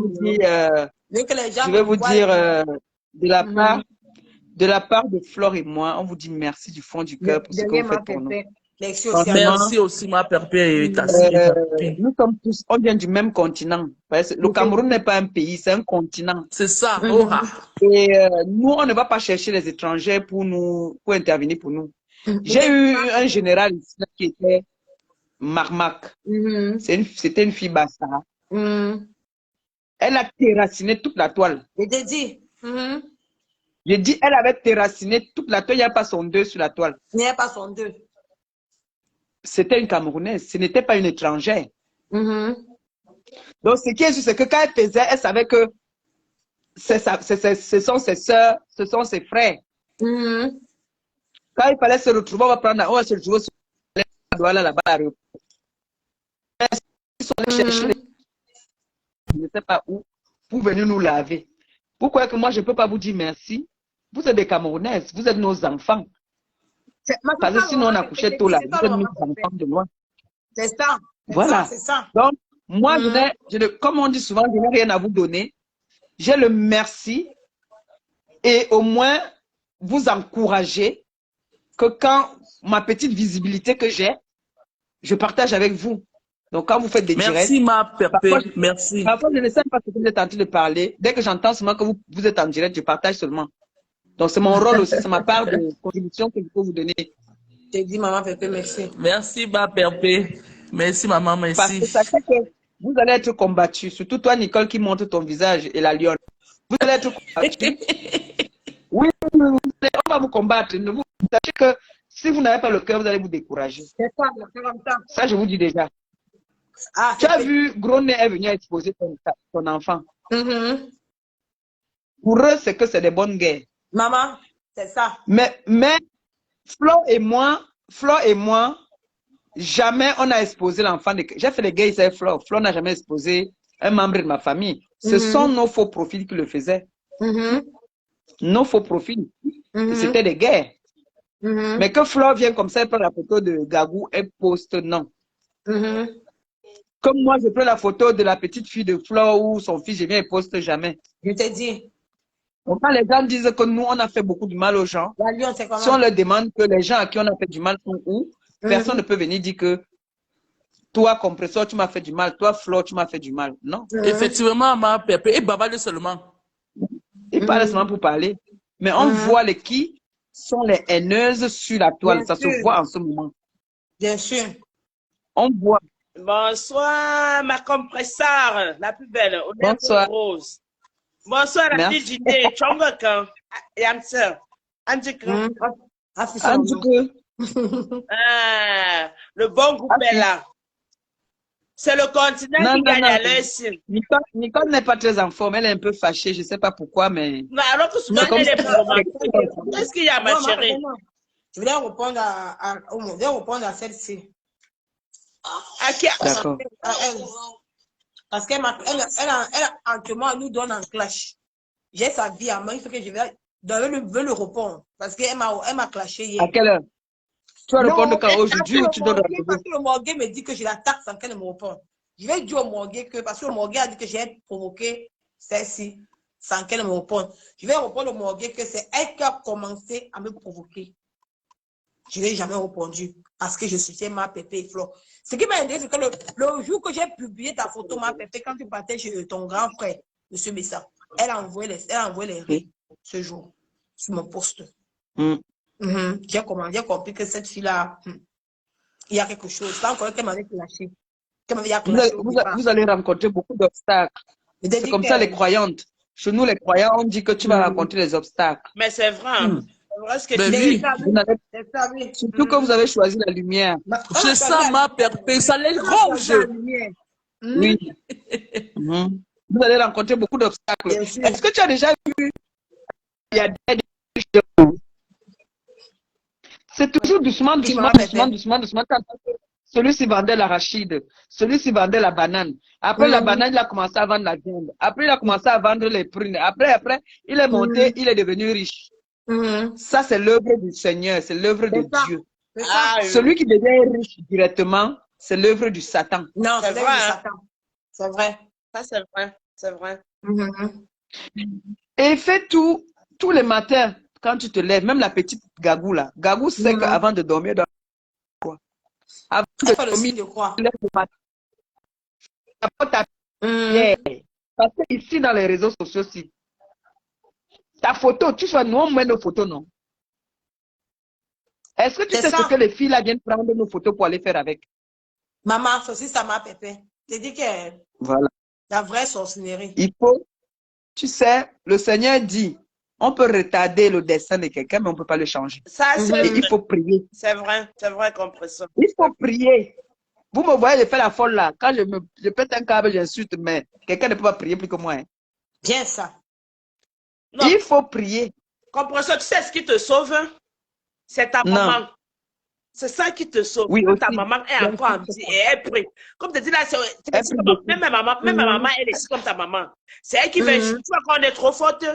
vous dire, de la part de Flore et moi, on vous dit merci du fond du cœur pour ce que vous faites pour nous. Merci aussi, ma Pépé. Nous sommes tous, on vient du même continent. Le Cameroun n'est pas un pays, c'est un continent. C'est ça. Et nous, on ne va pas chercher les étrangers pour intervenir pour nous. J'ai eu un général ici qui était Marmac. C'était une fille bassa. Elle a terrassiné toute la toile. Je t'ai dit. J'ai dit, elle avait terrassiné toute la toile. Il n'y a pas son 2 sur la toile. Il n'y a pas son 2. C'était une Camerounaise. Ce n'était pas une étrangère. Donc, ce qui est sûr, c'est que quand elle faisait, elle savait que ce sont ses soeurs, ce sont ses frères. Quand il fallait se retrouver, on va se retrouver sur la douane là-bas à l'aéroport. Ils sont allés chercher, je ne sais pas où, pour venir nous laver. Pourquoi que moi, je ne peux pas vous dire merci? Vous êtes des Camerounaises, vous êtes nos enfants. Parce que sinon, on a couché tôt là, vous êtes nos enfants de loin. C'est ça. Voilà. C'est ça. Donc, moi, comme on dit souvent, je n'ai rien à vous donner. J'ai le merci et au moins vous encourager que quand ma petite visibilité que j'ai, je partage avec vous. Donc, quand vous faites des directs... Merci, ma Pépé. Merci. Parfois, je ne sais pas ce que vous êtes en train de parler. Dès que j'entends seulement que vous êtes en direct, je partage seulement. Donc, c'est mon rôle aussi, c'est ma part de contribution que je peux vous donner. Je dis, maman Pépé, merci. Merci, ma Pépé. Merci, maman, merci. Parce que sachez que vous allez être combattu. Surtout toi, Nicole, qui montre ton visage et la lionne. Vous allez être combattu. Oui, on va vous combattre. Sachez que si vous n'avez pas le cœur, vous allez vous décourager. C'est ça, comme ça. Ça, je vous dis déjà. Tu as vu, Gros-Nez est venu exposer ton enfant. Pour eux, c'est que c'est des bonnes guerres. Maman, c'est ça. Mais Flo et moi, jamais on a exposé l'enfant. J'ai fait les gays, c'est Flo. Flo n'a jamais exposé un membre de ma famille. Ce sont nos faux profils qui le faisaient. Nos faux profils. C'était des guerres. Mais que Flo vienne comme ça, elle prend la photo de Gagou et poste, non. Comme moi, je prends la photo de la petite fille de Flo ou son fils, je viens et poste jamais. Je t'ai dit. Quand les gens disent que nous, on a fait beaucoup de mal aux gens, si on leur demande que les gens à qui on a fait du mal sont où, personne ne peut venir dire que toi, compresseur, tu m'as fait du mal, toi, Flo, tu m'as fait du mal. Non. Effectivement, ma Pépé, et bavarde seulement. Il parle seulement pour parler. Mais on voit les qui sont les haineuses sur la toile. Ça se voit en ce moment. Bien sûr. On voit. Bonsoir, ma compresseur, la plus belle. Bonsoir. Rose. Bonsoir, la fille Jindé. Chongokan. Yamser. Andjikun. Le bon groupe est là. C'est le continent qui gagne à l'Est. Nicole n'est pas très en forme. Elle est un peu fâchée. Je ne sais pas pourquoi, mais... Non, alors que souvent, elle est pour moi. Qu'est-ce qu'il y a, ma chérie? Je voulais répondre je vais répondre à celle-ci. À qui? D'accord. À elle. Parce qu'elle actuellement, elle nous donne un clash. J'ai sa vie à main, il faut que je veux le répondre. Parce qu'elle m'a clashé hier. À quelle heure? Tu vas répondre Non, quand aujourd'hui ou tu dois répondre? parce que le morgue me dit que je l'attaque sans qu'elle me réponde. Je vais dire au morgue que, parce que le morgue a dit que j'ai provoqué celle-ci sans qu'elle me réponde. Je vais répondre au morgue que c'est elle qui a commencé à me provoquer. Je n'ai jamais répondu parce que je soutiens ma Pépé et Flo. Ce qui m'a intéressé, c'est que le jour que j'ai publié ta photo, ma Pépé, quand tu partais chez ton grand frère, M. Messa, elle a envoyé les rires ce jour sur mon poste. J'ai compris que cette fille-là, il y a quelque chose. C'est encore qu'elle m'avait lâché. Vous allez rencontrer beaucoup d'obstacles. C'est comme ça les croyantes. Chez nous, les croyants, on dit que tu vas rencontrer des obstacles. Mais c'est vrai. C'est vrai ce que tu dis. Surtout que vous avez choisi la lumière. C'est ça, ma Pépé, ça les ronge. Oui. Vous allez rencontrer beaucoup d'obstacles. Est-ce que tu as déjà vu? Il y a des... C'est toujours doucement. Celui-ci vendait l'arachide, celui-ci vendait la banane. Après la banane, il a commencé à vendre la viande. Après, il a commencé à vendre les prunes. Après, il est monté, il est devenu riche. Ça, c'est l'œuvre du Seigneur, c'est l'œuvre de Dieu. Celui qui devient riche directement, c'est l'œuvre du Satan. Non, c'est l'œuvre du Satan. C'est vrai. Ça, c'est vrai. C'est vrai. Et fais tous les matins, quand tu te lèves, même la petite Gagou là. Gagou sait qu'avant de dormir, avant de dormir, parce que ici, dans les réseaux sociaux, si ta photo, tu fais, nous, on met nos photos, non? Est-ce que tu sais ce que les filles là viennent prendre nos photos pour aller faire avec? Maman, c'est aussi ça, ma Pépé. Tu dis que voilà. La vraie sorcellerie. Il faut, tu sais, le Seigneur dit, on peut retarder le destin de quelqu'un, mais on ne peut pas le changer. Ça, et il faut prier. C'est vrai, compression. Il faut prier. Vous me voyez, je fais la folle là. Quand je pète un câble, j'insulte, mais quelqu'un ne peut pas prier plus que moi. Hein. Bien ça. Non. Il faut prier. Compression, tu sais ce qui te sauve? C'est ta maman. C'est ça qui te sauve. Oui, ta maman est encore en vie et elle prie. Comme tu dis là, même ma maman, elle est ici comme ta maman. C'est elle qui veille. Tu vois qu'on est trop forte.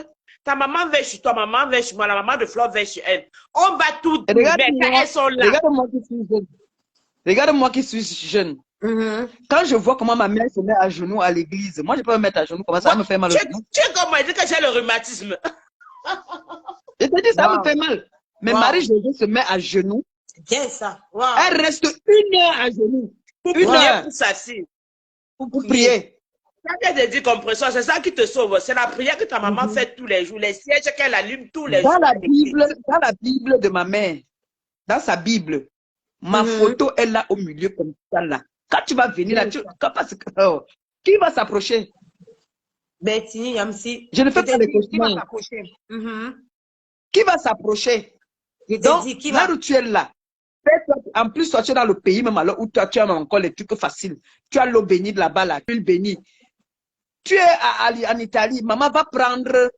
Ta maman veille sur toi, maman veille sur moi, la maman de Flore veille sur elle. On va tout mais quand elles sont là. Regarde-moi qui suis jeune. Regarde-moi qui suis jeune. Quand je vois comment ma mère se met à genoux à l'église, moi je peux me mettre à genoux, comment ça me fait mal au genou. Tu es comme moi, elle dit que j'ai le rhumatisme. Je te dis, ça me fait mal. Mais Marie-Josée se met à genoux. Bien ça. Elle reste 1 heure à genoux. Une heure pour s'asseoir. Pour prier. Quand elle te dit compression, c'est ça qui te sauve. C'est la prière que ta maman fait tous les jours, les sièges qu'elle allume tous les jours. Dans la Bible de ma mère, dans sa Bible, ma photo est là au milieu comme ça là. Quand tu vas venir là, qui va s'approcher? Betty, Yamsi. Je ne fais pas les cauchemars. Qui va s'approcher? Donc, là où tu es là, en plus, toi, tu es dans le pays, même alors où toi, tu as encore les trucs faciles. Tu as l'eau bénie de là-bas, la l'huile bénie. Tu es en Italie, maman va prendre,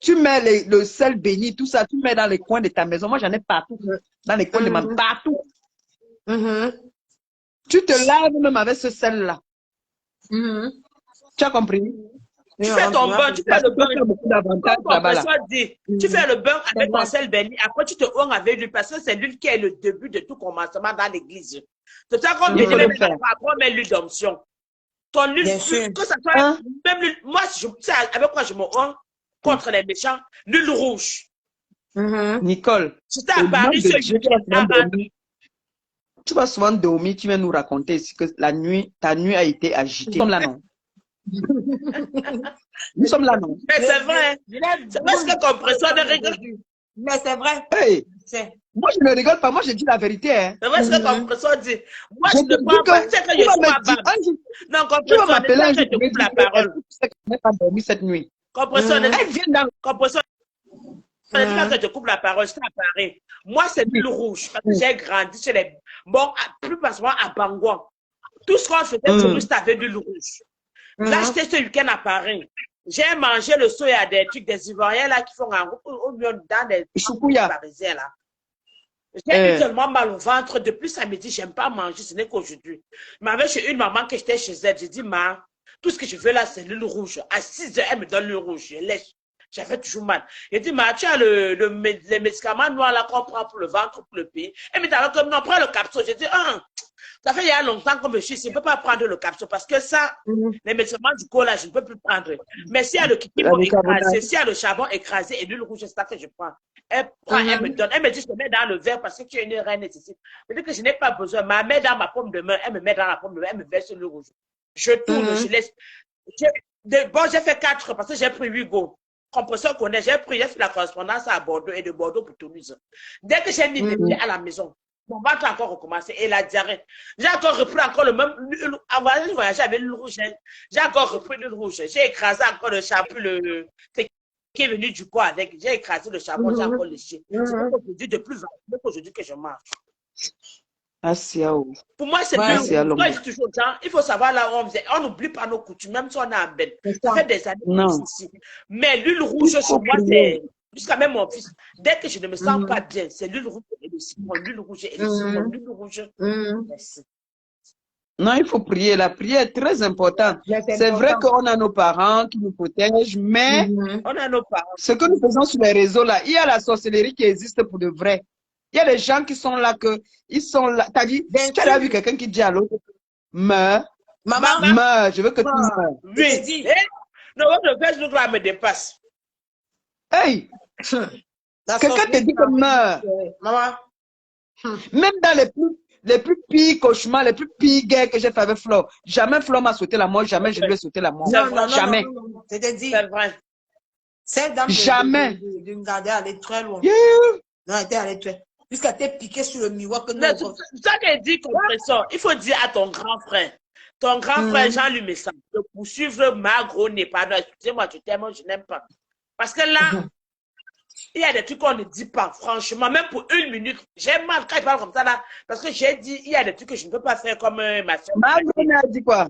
tu mets le sel béni, tout ça, tu mets dans les coins de ta maison. Moi, j'en ai partout. Dans les coins de ma maison, partout. Tu te laves même avec ce sel-là. Tu as compris? Tu fais ton bain, tu fais le bain. Tu fais le bain avec ton sel béni. Après, tu te honnes avec l'huile parce que c'est l'huile qui est le début de tout commencement dans l'église. C'est ça qu'on bénit même après, on met l'huile d'onction. Ton huile, que ça soit même l'huile. Moi, tu sais avec quoi je me honne contre les méchants? L'huile rouge. Nicole. C'était à Paris, tu vas souvent dormir, tu viens nous raconter ici que ta nuit a été agitée. Comme là, non? Nous sommes là, non? Mais c'est vrai. C'est parce que compression de rigole. Mais c'est vrai. Hey, moi, je ne rigole pas. Moi, je dis la vérité. Hein. C'est vrai ce que compression dit. Moi, je ne crois pas. Tu sais que je suis pas bab. Non, compression, je te coupe la parole. Je n'ai pas dormi cette nuit. Compression, elle vient dans compression. Je ne te coupe la parole. C'est à Paris. Moi, c'est l'huile rouge. Parce que j'ai grandi chez les... Bon, plus particulièrement à Bangouan. Tout ce qu'on faisait, c'est juste avec de l'huile rouge. Là, j'étais ce week-end à Paris. J'ai mangé le soya des trucs des Ivoiriens là qui font un au milieu dans des choukouya parisiens là. J'ai eu tellement mal au ventre. Depuis samedi, j'aime pas manger. Ce n'est qu'aujourd'hui. Je m'avais chez une maman que j'étais chez elle. J'ai dit, ma, tout ce que je veux là, c'est l'huile rouge. À 6 heures, elle me donne l'huile rouge. Je lèche. J'avais toujours mal. J'ai dit, ma, tu as les médicaments noirs là qu'on prend pour le ventre, pour le pays. Elle me dit, alors comme non, prends le capsule. J'ai dit, ça fait il y a longtemps que je suis ici. Je ne peux pas prendre le capsule parce que ça, les médicaments du corps là, je ne peux plus prendre. Mais s'il y a le kikimo écrasé, s'il y a le charbon écrasé et l'huile rouge, c'est ça que je prends. Elle prend, elle me donne. Elle me dit, je te mets dans le verre parce que tu es une reine ici. Je dis que je n'ai pas besoin. Ma met dans ma paume de main. Elle me met dans la paume de main. Elle me verse l'huile rouge. Je tourne, je laisse. Bon, j'ai fait 4 parce que j'ai pris 8 go. Compresseur qu'on est, j'ai fait la correspondance à Bordeaux et de Bordeaux pour Toulouse. Dès que j'ai mis les pieds à la maison, mon ventre a encore recommencé et la diarrhée. J'ai encore repris encore le même. Avant de voyager avec l'huile rouge, j'ai encore repris l'huile rouge. J'ai écrasé encore le charbon, qui est venu du corps avec. J'ai écrasé le charbon, j'ai encore léché. C'est aujourd'hui de plus aujourd'hui que je mange. Pour moi, c'est plus. Moi, je dis toujours aux gens, il faut savoir là où on vient. On n'oublie pas nos coutumes, même si on est en bête. Ça fait des années que je suis ici. Mais l'huile rouge, chez moi, c'est. Jusqu'à même mon fils, dès que je ne me sens pas bien, c'est l'huile rouge et le citron, l'huile rouge et le citron, l'huile rouge. Merci. Non, il faut prier. La prière est très importante. C'est vrai qu'on a nos parents qui nous protègent, mais on a nos parents. Ce que nous faisons sur les réseaux là, il y a la sorcellerie qui existe pour de vrai. Il y a des gens qui sont là, ils sont là. T'as dit, tu as vu quelqu'un qui dit à l'autre, meurs, meurs, je veux que tu meurs. Oui. Non, votre Facebook là me dépasse. Hey! Quelqu'un te dit que meurs. Maman. Même dans les plus pires cauchemars, les plus pires guerres que j'ai fait avec Flo, jamais Flo m'a sauté la mort, jamais je lui ai sauté la mort. Non, jamais. C'était dit. C'est vrai. Cette dame jamais. De me garder aller très loin. Yeah. Non, elle était allée très. Jusqu'à t'être piqué sur le miroir que non. Ça qu'elle dit, compresseur, il faut dire à ton grand frère. Ton grand frère Jean-Luc Messant, de poursuivre ma gros nez. Pardon, excusez-moi, je t'aime, je n'aime pas. Parce que là, il y a des trucs qu'on ne dit pas, franchement, même pour 1 minute. J'ai mal quand il parle comme ça là, parce que j'ai dit, il y a des trucs que je ne peux pas faire comme ma soeur. Ma gros nez a dit quoi?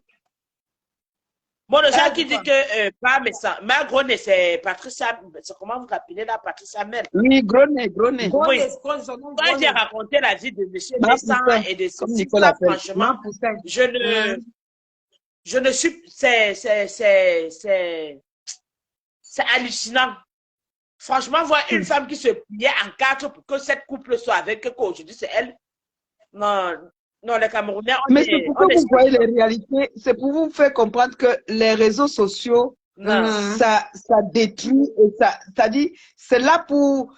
Bon, le gens qui dit que pas Messant, ma gros nez, c'est Patricia, c'est comment vous appelez là, Patricia Mel? Oui, gros nez, gros nez. Oui. Quand j'ai raconté la vie de M. Messant et de Nicolas, franchement, je ne suis, c'est hallucinant. Franchement, voir une femme qui se pliait en 4 pour que cette couple soit avec eux, qu'aujourd'hui c'est elle. Non, les Camerounais, mais c'est pour que vous voyez les réalités, c'est pour vous faire comprendre que les réseaux sociaux, ça détruit et ça dit, c'est là pour.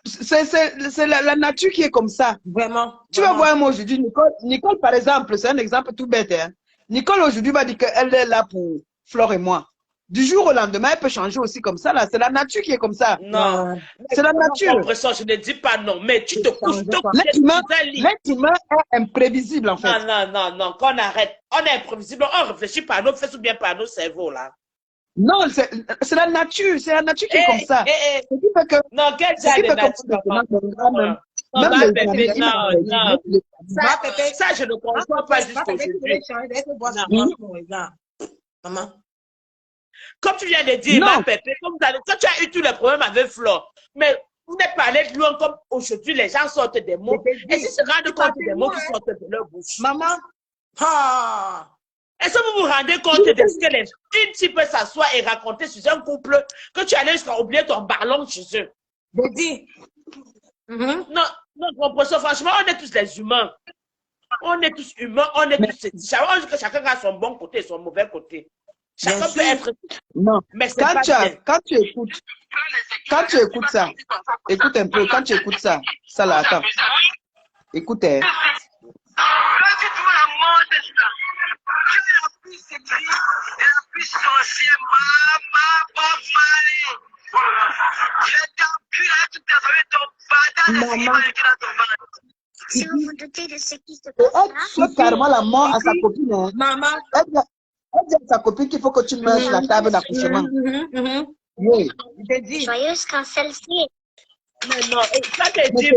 C'est la nature qui est comme ça. Vraiment. Tu vas voir moi aujourd'hui, Nicole, par exemple, c'est un exemple tout bête. Hein. Nicole aujourd'hui va dire qu'elle est là pour Flore et moi. Du jour au lendemain, elle peut changer aussi comme ça. C'est la nature qui est comme ça. Non. C'est la nature. Je ne dis pas non, mais tu te couches. L'être humain est imprévisible en fait. Non, qu'on arrête. On est imprévisible, on réfléchit par nos fesses ou bien par nos cerveaux là. Non, c'est la nature. C'est la nature qui est comme ça. Non, quel genre de nature? Ça, je ne comprends pas jusqu'aujourd'hui. Maman. Comme tu viens de dire, ma pépé, quand tu as eu tous les problèmes avec Flore, mais vous n'êtes pas allé loin comme aujourd'hui, les gens sortent des mots. Et si se rendent compte des mots qui sortent de leur bouche? Maman. Est-ce que vous vous rendez compte de ce que une type peut s'asseoir et raconter sur un couple que tu allais jusqu'à oublier ton ballon chez eux? Non, compresseur, franchement, on est tous des humains. On est tous humains, on est tous chacun a son bon côté et son mauvais côté. Chacun peut être. Non. Mais quand tu écoutes ça, écoute un peu, quand tu écoutes ça là, attends. Écoute. Quand tu trouves la mort de ça, tu es la plus sexy et la plus sorcière, je t'appuie là, tu t'as donné ton bâtard, si vous vous doutez de ce qui se passe là, elle souhaite carrément la mort à sa copine. Hein. Maman. Elle dit à sa copine qu'il faut que tu meurs sur la table d'accouchement. Oui. Joyeuse quand celle-ci. Mais non, quand elle dit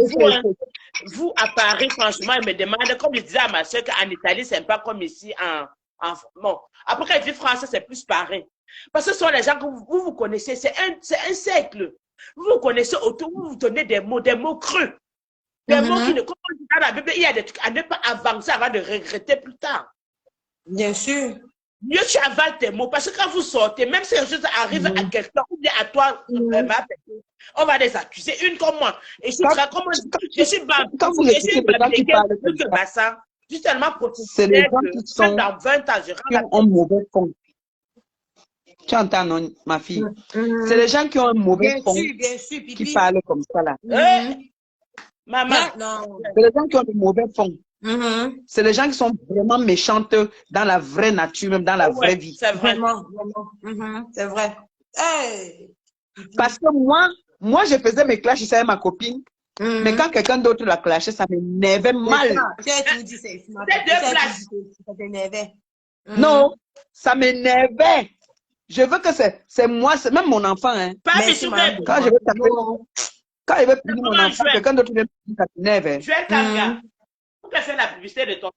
vous à Paris, franchement, elle me demande, comme je disais à ma soeur, qu'en Italie, c'est pas comme ici bon. Après qu'elle dit français, c'est plus pareil. Parce que ce sont les gens que vous connaissez, c'est un cercle. Vous connaissez autour, vous vous donnez des mots creux. Des mots qui ne comprennent pas la Bible, il y a des trucs à ne pas avancer avant de regretter plus tard. Bien sûr. Mieux tu avales tes mots, parce que quand vous sortez, même si les choses arrivent à quelqu'un ou bien à toi, on va les accuser, une comme moi. Et je suis quand vous écoutez les gens qui parlent comme ça, bassin, justement pour c'est les gens qui sont dans 20 ans, je qui ont un mauvais fond. Tu entends, non, ma fille? C'est les gens qui ont un mauvais fond qui parlent comme ça, là. Maman, c'est les gens qui ont un mauvais fond. C'est les gens qui sont vraiment méchantes dans la vraie nature, même dans la vraie vie. C'est vrai. C'est vrai. Hey. Parce que moi, je faisais mes clashs ici avec ma copine, mais quand quelqu'un d'autre la clashait, ça m'énervait mal. Non, ça m'énervait. Je veux que c'est moi, c'est même mon enfant. Hein. Quand je veux taper, quand il veut punir mon enfant, quelqu'un d'autre vient punir, ça m'énerve. Joël Kanga, tu as fait la publicité de ton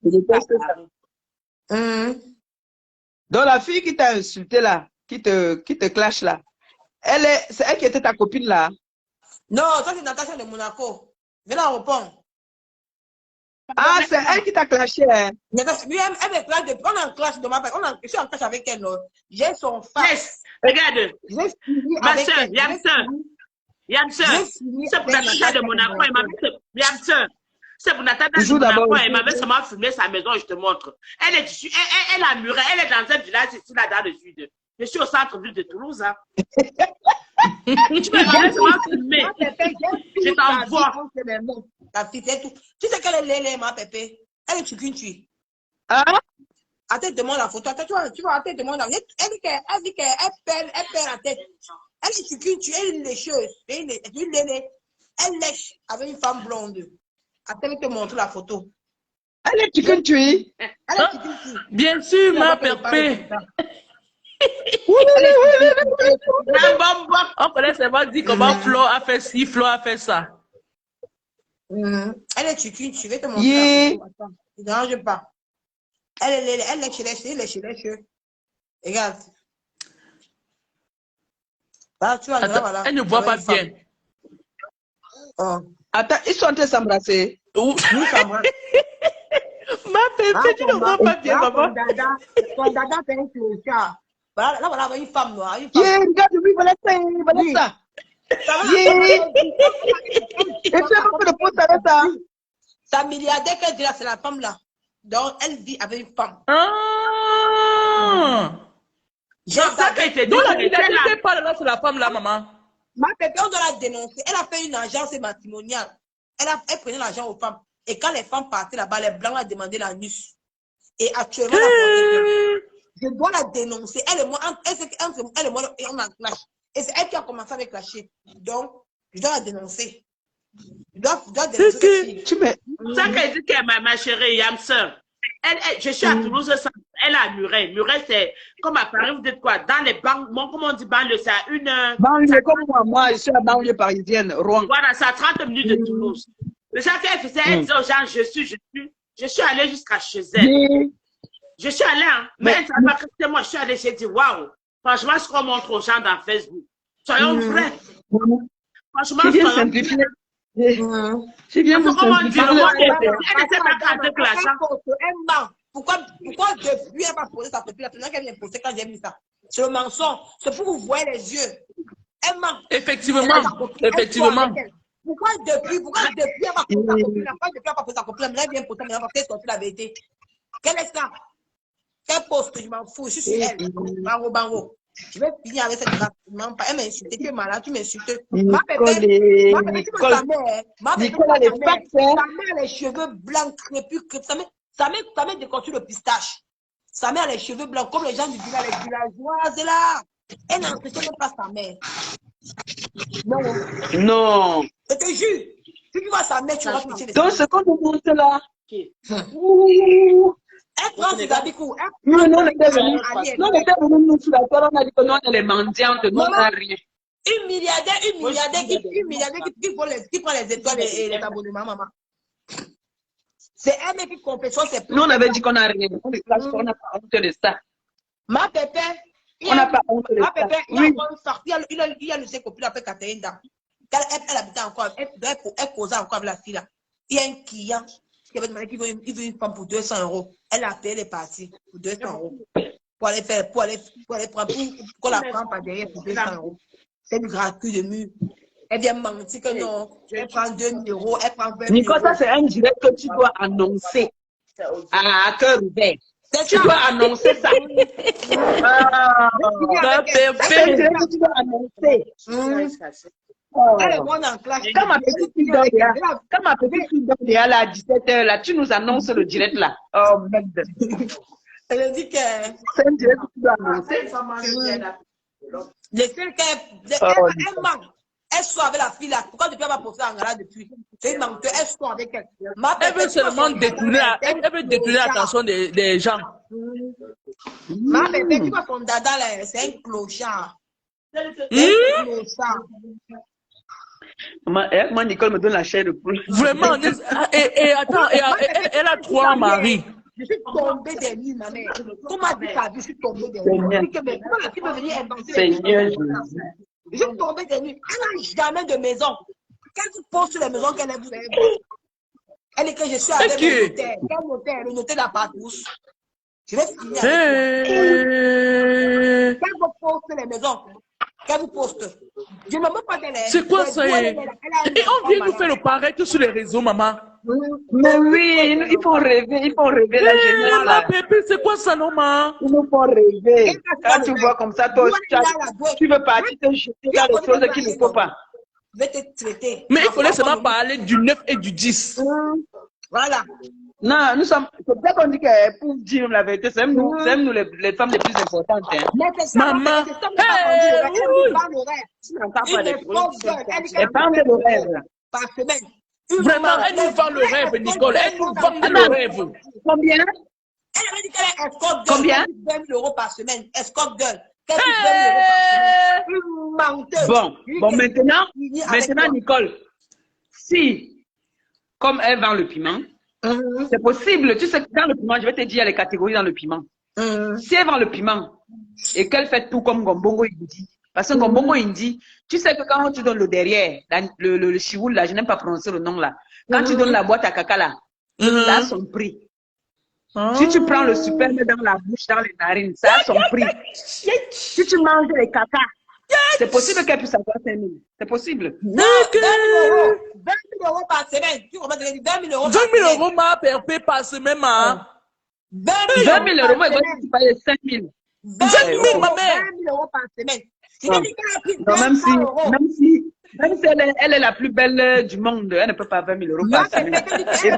Donc la fille qui t'a insulté là, qui te clash là, c'est elle qui était ta copine là. Non, ça c'est Natacha de Monaco. Viens là, répondre. Ah, c'est elle qui t'a clashé. Hein. Oui, elle me clash depuis. On a un clash de ma part. Je suis en clash avec elle. J'ai son face. Yes. Regarde. Ma soeur, Yamseur. C'est pour Natacha de Monaco. Yamseur. C'est pour Natacha de Monaco. Elle m'avait seulement filmé sa maison, je te montre. Elle est ici. Elle a muré. Elle est dans un village ici, là, dans le sud. Je suis au centre-ville de Toulouse. Hein. Tu m'avais seulement filmé. Je t'envoie. Tu sais qu'elle est lélé, ma pépé. Elle est tucune. Hein? Attends, demande la photo. Attends, tu vois, attends, demande la photo. Elle dit qu'elle perd la tête. Elle est tucune, elle est lécheuse. Elle lèche avec une femme blonde. Attends, je te montre la photo. Elle est tucune. Elle est tucune. Bien sûr, ma pépé. On connaît seulement dit comment Flo a fait ci, Flo a fait ça. Elle est tucune, je vais te montrer. Ne dérange pas. Elle est chez. Regarde. Bah, tu vois, attends, voilà. Elle ne voit pas bien. Oh. Attends, ils sont en train de s'embrasser. Nous s'embrassons. Ma pépé, tu ne vois pas bien, maman. Ton dada fait un clochard. Voilà, une femme noire. Regarde, oui, voilà ça. Et tu as beaucoup de potes avec ça. Sa milliardaire qu'elle dit là, c'est la femme là. Donc, elle vit avec une femme. Donc, la milliardaire parle là, c'est la femme là, maman. Ma pépé, on doit la dénoncer. Elle a fait une agence matrimoniale. Elle prenait l'argent aux femmes. Et quand les femmes partaient là-bas, les blancs ont demandé la nuce. Et actuellement, je dois la dénoncer. Elle et moi, on a clash. Et c'est elle qui a commencé à me clasher. Donc, je dois la dénoncer. Je dois dénoncer. Ça qu'elle dit que ma chérie Yamseur, je suis à Toulouse, elle est à Muret. Muret, c'est comme à Paris, vous dites quoi? Dans les banques, comment on dit banlieue? C'est à une heure. Banlieue, comme moi, je suis à banlieue parisienne, Rouen. Voilà, c'est à 30 minutes de Toulouse. Le ça qu'elle faisait, elle disait aux gens, je suis allée jusqu'à chez elle. Je suis allée, hein, mais elle ne savait pas que c'était moi. Je suis allée, j'ai dit, waouh, franchement, ce qu'on montre aux gens dans Facebook, soyons vrais. Franchement, c'est bien simplifié. C'est bien simplifié. Elle n'était pas gardée que l'argent. Pourquoi depuis elle va poser sa copine, la qu'elle vient poser quand j'ai mis ça? C'est le mensonge. C'est pour vous voir les yeux. Elle ment. Effectivement. Pourquoi depuis elle va poser sa copine? Pourquoi depuis elle va poser sa copine? Elle vient poser, mais elle va faire sortir la vérité. Quelle est ça? Quelle poste? Je m'en fous. Je suis elle. Bango. Je vais finir avec cette race. Elle m'a insulté. Tu es malade, tu m'insultes. Ma bébé, ta mère a les cheveux blancs crépus. Sa mère déconstruit le pistache. Sa mère a les cheveux blancs, comme les gens du village, les villageoises là. Elle n'entretient même pas sa mère. Non. Je te jure. Si tu vois sa mère, tu vas pitié de ça. Donc, ce qu'on nous montre là. Elle prend ses habits courts. Non, on était venus nous sur la toile, on a dit que non, on est les mendiantes, non, on n'a rien. Une milliardaire qui prend les étoiles et les abonnements, maman. C'est elle qui confessionne ses Nous, on avait dit qu'on n'a rien. On n'a pas honte de ça. Ma pépé. On n'a pas honte de ça. Ma pépé, il a laissé copine avec Catherine. Elle habitait encore, elle causait encore avec la fille là. Il y a un client qui avait demandé qu'il veut une femme pour 200 €. Elle a payé les parties pour 200 € pour aller prendre, pour qu'on la prenne par derrière pour 200 €. C'est du gratuit de mur. Elle vient mentir que non, elle prend 2000 €, elle prend 20 000 Nico, ça €. c'est un direct que tu dois annoncer à cœur ouvert. Tu dois annoncer ça. C'est un direct que tu dois annoncer. Elle est bonne en classe. Quand ma petite fille dort déjà là à 17 h là, tu nous annonces le direct là. Oh merde. Elle dit que C'est un direct que tu dois annoncer. le seul qu'elle manque. Elle soit avec la fille là. Pourquoi depuis elle va poster en gala depuis? Elle manque, elle soit avec elle. Elle veut seulement détourner l'attention des gens. Ma bébé, tu vois son dada là, c'est un clochard. Un clochard. Moi, Nicole me donne la chair de poule. Vraiment. Et attends, elle a 3 maris. Je suis tombée des nuits, ma mère. Comment dit ça? Je suis tombée des nuits. Comment la fille peut venir inventer? Seigneur. Je suis tombée des nuits. Elle n'a jamais de maison. Quand tu poses sur les maisons qu'elle est, vous allez voir. Elle dit que je suis avec le notaire. Quel notaire? Le notaire n'a pas tous. Je vais finir avec toi. Quand vous postez les maisons, quand vous postez, je ne me pas de l'air. C'est quoi ça? Et on vient nous faire le paraître sur les réseaux, maman. Mais oui, il faut rêver la jeunesse Maman, là. bébé, c'est quoi ça, non, maman? Il nous faut rêver. Quand tu vois comme ça, toi, tu veux partir te jeter dans les choses qu'il ne faut pas. Je vais te traiter. Mais il fallait seulement parler du 9 et du 10. Voilà. Non, nous sommes. C'est pour ça qu'on dit que pour dire la vérité, c'est nous les femmes les plus importantes. Hein. Mais c'est ça, Maman, c'est ça, elle parle le rêve. Tu n'entends pas les Elle Elle parle de le rêve. par semaine. vraiment, elle nous vend le rêve, Nicole. Elle nous vend le rêve. Combien? Elle avait dit qu'elle est escort girl. Combien? 20 000 € par semaine. Escort girl. Qu'elle fait 20 000 € par semaine. Une menteuse. Bon, maintenant, Nicole, si, comme elle vend le piment, c'est possible. Tu sais que dans le piment, je vais te dire, il y a les catégories dans le piment. Si elle vend le piment et qu'elle fait tout comme Gombongo Indi, parce que Gombongo Indi, tu sais que quand tu donnes le derrière, le chioul là, je n'aime pas prononcer le nom là, quand tu donnes la boîte à caca là, ça a son prix. Si tu prends le super, mets dans la bouche, dans les narines, ça a son prix. Si tu manges les caca, c'est possible qu'elle puisse avoir 5 000. C'est possible. 20 000 € par semaine. Tu comprends? 20 000 € 20 000 € ma perpé par semaine, ma. 20 000 €, moi, je vais payer 5 000. 20 000 ma mère. 20 000 € par semaine. Non, même si elle est la plus belle du monde, elle ne peut pas avoir 20 000 € par semaine. Et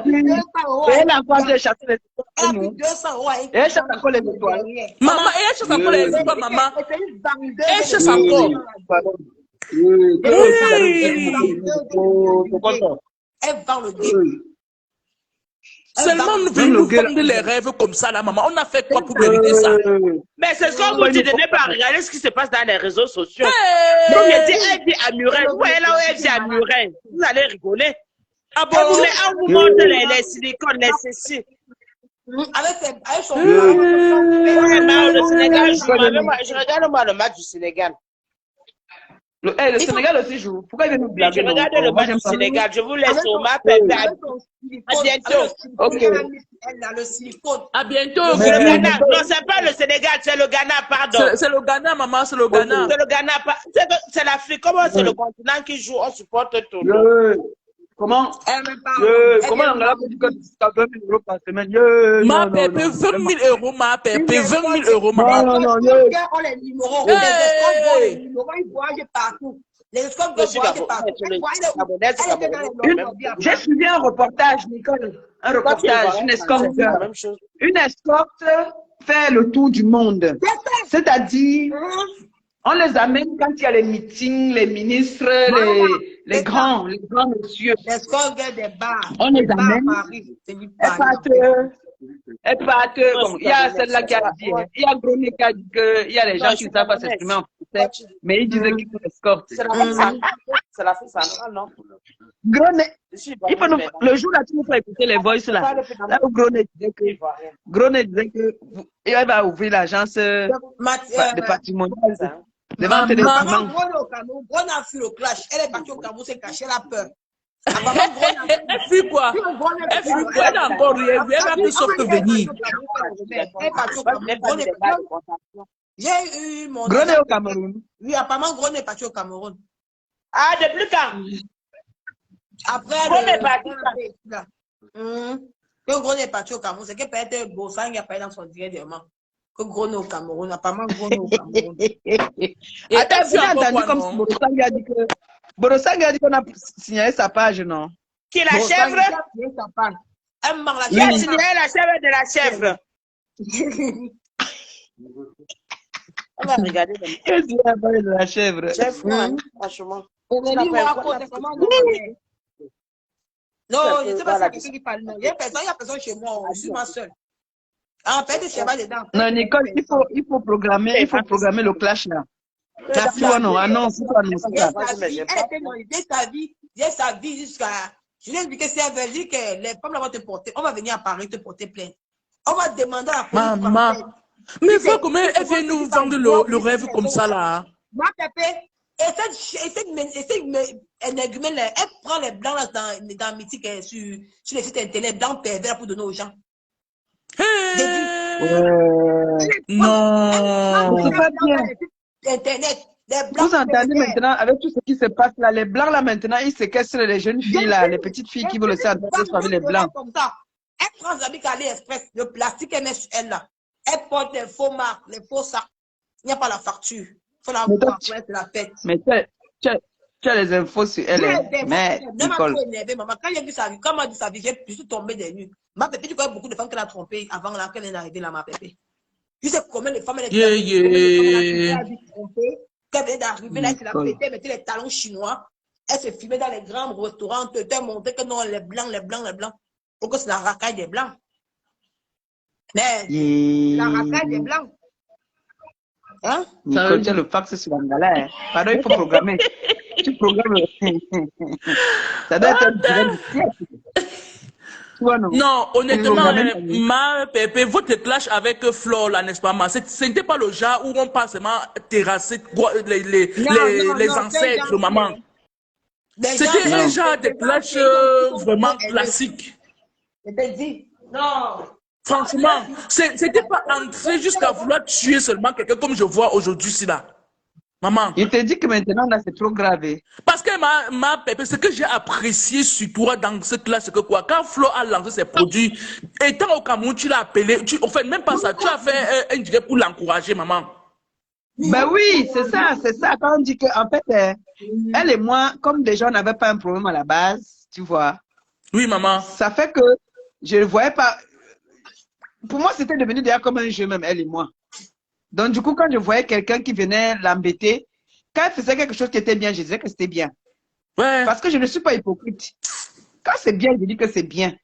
puis, elle a encore de chasser les étoiles. Et elle chasse encore les étoiles. Maman, elle chasse encore les étoiles, maman. Elle chasse encore. Elle vend le game. Seulement nous venons nous vendre les rêves comme ça, là, maman. On a fait quoi pour mériter ça? Mais c'est ce qu'on vous dit de ne pas regarder ce qui se passe dans les réseaux sociaux. Hey! Donc, elle dit à Muret. Vous voyez là où elle dit à Muret. Vous allez rigoler. Ah bon? On vous montre les silicones, les ceci. Avec son Le Sénégal, je regarde moi le match du Sénégal. Le Sénégal aussi joue. Pourquoi il veut nous blaguer? Je regarde le match du Sénégal. Je vous laisse au map. À bientôt. Ok. Elle a le silicone. À bientôt. C'est le Ghana. Non, c'est pas le Sénégal, c'est le Ghana, pardon. C'est le Ghana, maman, c'est le Ghana. C'est le Ghana, c'est l'Afrique. Comment c'est le continent qui joue? On supporte tout. Comment? Comment on a dit que tu as 20 000 € par semaine? Ma pépé, 20 000 € ma pépé, 20 000 €, maman. Non. On les numéros. Les escorts voient les numéros, ils voyagent partout. Les escorts voyagent partout. J'ai suivi un reportage, Nicole. Un reportage, une escorte. Une escorte fait le tour du monde. C'est-à-dire, on les amène quand il y a les meetings, les ministres, les grands messieurs. On les amène. Elles partent. Bon, il y a celle-là qui a dit, il y a Groné qui a dit qu'il y a les gens qui ne savent pas s'exprimer en français, mais ils disaient qu'ils nous escortent. C'est la fille centrale, non? Groné, le jour là, tu nous fais écouter les voices là. Là où Groné disait que il va ouvrir l'agence de patrimonial. Devant tes Maman, on a fait le clash. Elle est partie au Cameroun, c'est caché la peur. Apparemment, gros n'a Elle fuit quoi? Elle fuit quoi? Elle n'a encore rien vu. Elle va plus sauf que venir. J'ai eu mon Gros agent. est au Cameroun. Oui, apparemment, gros n'est parti au Cameroun. Ah, depuis quand? Après, Gros n'est parti que gros n'est parti au Cameroun, c'est que peut-être Bossang a parlé dans son directement. Que gros n'est au Cameroun, apparemment, gros n'est au Cameroun. Et Attends, elle vous fuit avez encore entendu quoi, comme non? Borosang a dit que... Borosang a dit qu'on a signalé sa page, non? Qui est la Bossang, chèvre? il a signé sa part. Elle m'a la Qui a chèvre. signé la chèvre de la chèvre? On va regarder. Qu'est-ce qu'il y a de la chèvre? Chef, franchement. On me dit, moi, quoi, c'est comment non, non, je ne sais pas si c'est quelqu'un qui parle. Non, il y a personne chez moi. Je suis moi seule. En fait, je ne sais pas dedans. Non, Nicole, il faut programmer le clash là. La foi, non, annonce, il faut annoncer ça. J'ai sa vie jusqu'à. Je lui ai dit que si elle veut dire que les femmes vont te porter, on va venir à Paris te porter plainte. On va demander à la police. Maman. Mais faut comment elle vient nous vendre le rêve comme ça là? Ma pépé, essaie de m'énergumer, elle prend les blancs là dans Mythique sur les sites internet, blancs pervers pour donner aux gens. Non. C'est pas bien. Internet, les blancs. Vous entendez maintenant, avec tout ce qui se passe là, les blancs là maintenant, ils séquestrent les jeunes filles là, les petites filles qui veulent aussi entendre avec les blancs. Comme ça. Elle prend les habits AliExpress, le plastique qu'elle met sur elle là. Elle porte les faux marques, les faux sacs. Il n'y a pas la facture. Il faut la voir, c'est la fête. Mais tu as les infos sur elle, mais Nicole. Maman, quand j'ai vu sa vie, quand m'a dit sa vie, je suis tombée des nues. Ma pépé, tu connais beaucoup de femmes qu'elle a trompées avant qu'elle est arrivée là, ma pépé. Tu sais combien de femmes elle a trompées, qu'elle venait d'arriver là, elle s'est la pété, mettait les talons chinois. Elle se filmait dans les grands restaurants, te montrait que non, les blancs. Pour que c'est la racaille des blancs. Mais la racaille des blancs. Hein? Nicole, tu as le fax sur l'angala. Hein? Pardon, il faut programmer. Tu programmes. Ça doit être un direct du siècle. Non, honnêtement, ma pépé, votre clash avec Flo, là, n'est-ce pas, ma? Ce n'était pas le genre où on passe seulement terrasser les ancêtres, maman. C'était un genre de clash vraiment classique. Je te dis, non. Franchement, c'était pas entrer jusqu'à vouloir tuer seulement quelqu'un comme je vois aujourd'hui ici là. Maman. Il te dit que maintenant là c'est trop grave. Parce que ma pépé, ce que j'ai apprécié sur toi dans cette classe, c'est que quoi, quand Flo a lancé ses produits, étant au Cameroun, tu l'as appelé, en fait même pas ça, tu as fait un direct pour l'encourager, maman. Ben oui, c'est ça. Quand on dit que en fait, elle et moi, comme déjà on n'avait pas un problème à la base, tu vois. Oui, maman. Ça fait que je ne voyais pas. Pour moi, c'était devenu déjà comme un jeu même, elle et moi. Donc, du coup, quand je voyais quelqu'un qui venait l'embêter, quand elle faisait quelque chose qui était bien, je disais que c'était bien. Ouais. Parce que je ne suis pas hypocrite. Quand c'est bien, je dis que c'est bien.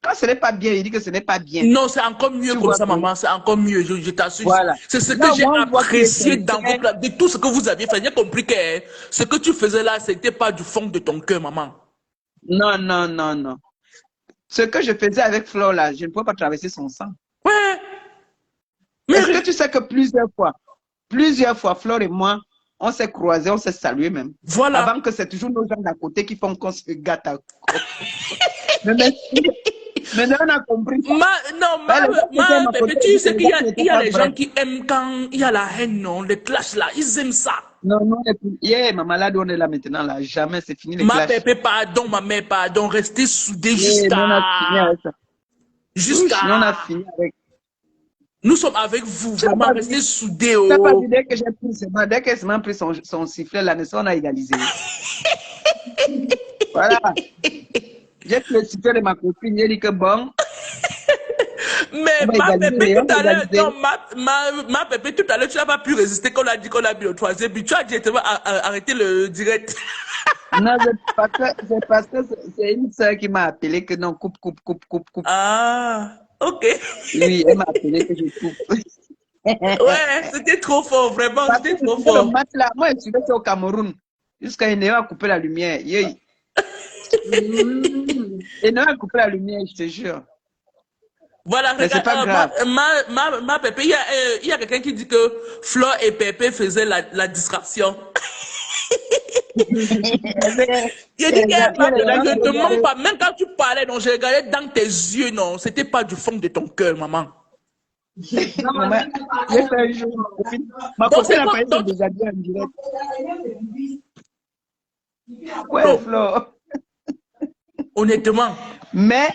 Quand ce n'est pas bien, je dis que ce n'est pas bien. Non, c'est encore mieux comme ça, maman. C'est encore mieux, je t'assure. Voilà. C'est ce que j'ai apprécié dans de tout ce que vous aviez fait. J'ai compris que ce que tu faisais là, ce n'était pas du fond de ton cœur, maman. Non. Ce que je faisais avec Flo, là, je ne pouvais pas traverser son sang. Ouais. Mais est-ce que tu sais que plusieurs fois, Flo et moi, on s'est croisés, on s'est salués même. Voilà. Avant que c'est toujours nos gens d'à côté qui font qu'on se gâte. Mais maintenant, on a compris. Tu sais qu'il y a les gens qui aiment quand il y a la haine, non, les clashs là, ils aiment ça. Non, ma malade, on est là maintenant, là, jamais, c'est fini les clashs. Ma pépé, pardon, ma mère, pardon, restez soudés jusqu'à... On a fini avec... Nous sommes avec vous, vraiment, restez soudés. T'as pas dit, dès que j'ai pris, dès qu'elle m'a pris son sifflet, la naissance, on a égalisé. Voilà. J'ai pris le sifflet de ma copine, j'ai dit que bon... Mais ma pépé, tout à l'heure, non, ma pépé, tout à l'heure, tu n'as pas pu résister qu'on a dit qu'on a mis au troisième but. Tu as directement arrêté le direct. Non, c'est parce que c'est une soeur qui m'a appelé que non, coupe. Ah, ok. Oui, elle m'a appelé que je coupe. Ouais, c'était trop fort, vraiment, c'était trop fort. Le match là, moi, je suis resté au Cameroun jusqu'à Enéo a coupé la lumière. Enéo a coupé la lumière, je te jure. Voilà, mais c'est pas grave. Ma Pépé, il y a quelqu'un qui dit que Flo et Pépé faisaient la distraction. J'ai dit que Madela, je ne te mens pas. Même quand tu parlais, non, j'ai regardé dans tes yeux, non. C'était pas du fond de ton cœur, maman. Maman, j'ai fait un jour, ma Donc, copine c'est a quoi? failli se Donc, déshabiller en direct. Ouais, Flo. honnêtement, Mais,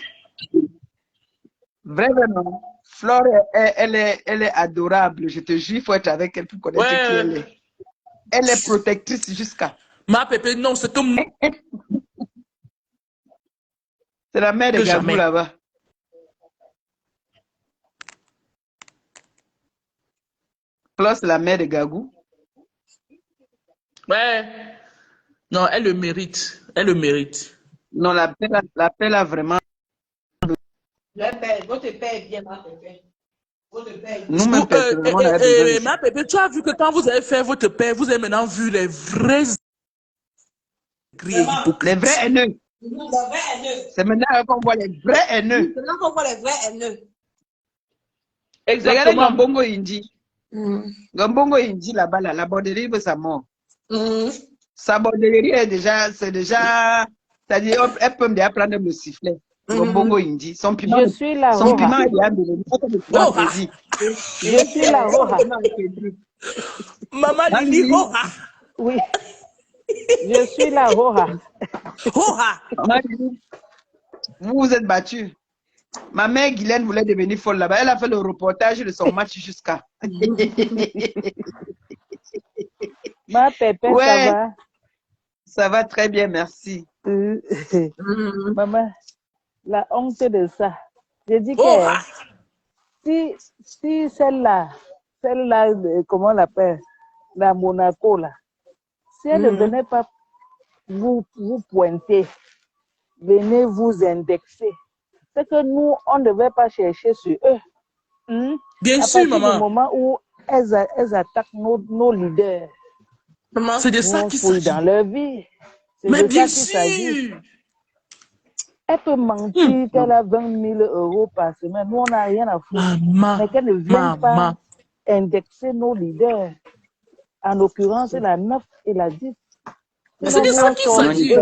vraiment, Flore, elle est adorable. Je te jure, il faut être avec elle pour connaître qui elle ouais, est. Elle est protectrice jusqu'à. ma pépé, non, c'est C'est la mère de que Gabou jamais. là-bas. Flore, c'est la mère de Gagou. Ouais. Non, elle le mérite. Elle le mérite. Non, la paix a vraiment. Votre père est bien, ma pépé. Votre père est bien. Nous-mêmes, personnellement, on avait besoin de ça. Ma pépé, tu as vu que quand vous avez fait votre père, vous avez maintenant vu les vrais gris et Les hypocrites. vrais haineux. Les vrais haineux. C'est maintenant qu'on voit les vrais haineux. C'est là qu'on voit les vrais haineux. Regardez Exactement. Gambongo Indi. Gambongo Indi là-bas, là, la borderie veut sa mort. Sa borderie est déjà, c'est-à-dire, elle peut me déjà prendre le sifflet. Gambongo Indi. Son piment, Je suis la son piment Roja. est déjà devenu. Roja. Je suis la Roja. Maman Lili, Roja. Oui. Je suis la Roja. Roja. Vous vous êtes battus. Ma mère Guylaine voulait devenir folle là-bas. Elle a fait le reportage de son match jusqu'à. Ma pépé, Ouais. ça va? Ça va très bien, merci. Maman, la honte de ça. J'ai dit que Roja. si celle-là, comment on l'appelle, la Monaco, là, si elle ne venait pas vous pointer, venez vous indexer. C'est que nous, on ne devait pas chercher sur eux. Bien À sûr, partir du maman. moment où elles attaquent nos leaders, C'est de nous, ça on qu'il fouille s'agit. dans leur vie. C'est Mais de bien ça qu'il s'agit. sûr. Elle peut mentir qu'elle a 20 000 euros par semaine. Nous, on n'a rien à foutre. Maman. Mais qu'elle ne vienne pas Maman. indexer nos leaders. En l'occurrence, la 9 et la 10. Mais c'est de Sinon, ça nous, qu'il on sort s'agit. du-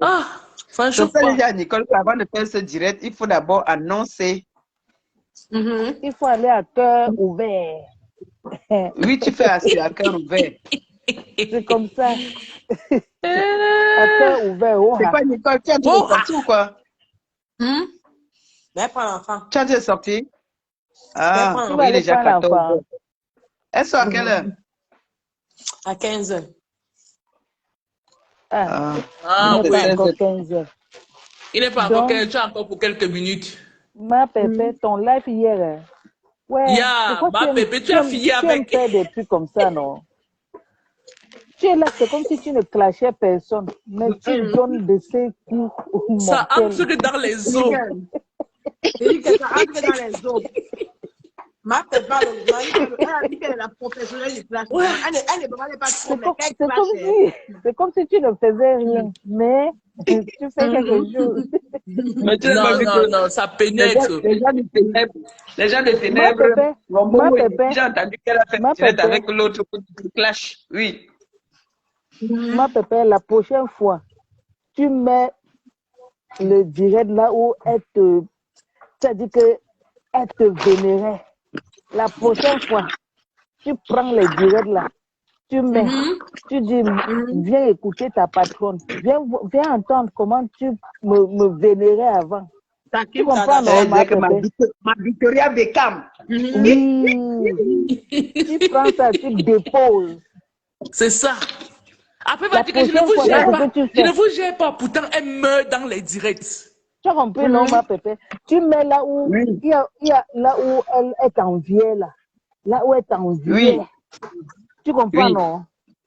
Ah, Je franchement. sais déjà, Nicole, qu'avant de faire ce direct, il faut d'abord annoncer. Il faut aller à cœur ouvert. Oui, tu fais assez à cœur ouvert. C'est comme ça. À cœur ouvert. Oh, C'est quoi, Nicole? Tu as déjà sorti ou quoi? Mais pas l'enfant. Tu as déjà sorti? Ah, tu oui, vas aller déjà prendre 14 l'enfant. heures. Elle sort à quelle heure? À 15 heures. Ah, Ah il n'est oui. pas encore 15 heures. Il n'est pas encore Donc, tu as encore pour quelques minutes. ma pépé, ton live hier. Ouais, Ya, pourquoi ma pépé, tu as fini tu aimes avec. faire des trucs comme ça, non? Tu es là, c'est comme si tu ne clashais personne, mais tu donnes de ces coups Ça mortels. entre dans les os. Il dit que ça entre dans les os. Ma pépé, elle a dit qu'elle est la professionnelle du clash. Ouais. Elle ne parlait pas trop, mais qu'elle C'est comme si tu ne faisais rien, mais tu fais quelque chose. Mais tu n'as pas vu que Non, ça les pénètre. gens du ténèbre, les gens de Ma ténèbres, pépé, Gambongo, ma pépé, j'ai entendu qu'elle a fait ma un direct pépé. avec l'autre pour le clash. Oui. Ma pépé, la prochaine fois, tu mets le direct là où tu as dit qu'elle te vénérait. La prochaine fois, tu prends les directs là, tu mets, tu dis, viens écouter ta patronne, viens entendre comment tu me vénérais avant. Tu comprends, non, Elle ma disait que pépé? ma Victoria Beckham. Oui. Tu prends ça, tu déposes. C'est ça. Après, La va dire que je ne prochaine vous fois, gère c'est ce pas. que tu Je ne fais. vous gère pas. Pourtant, elle meurt dans les directs. Tu as compris, non, ma pépé? Tu mets là où, il y a là où elle est en vie, là. Là où elle est en vie. Oui. Tu comprends, Oui. non?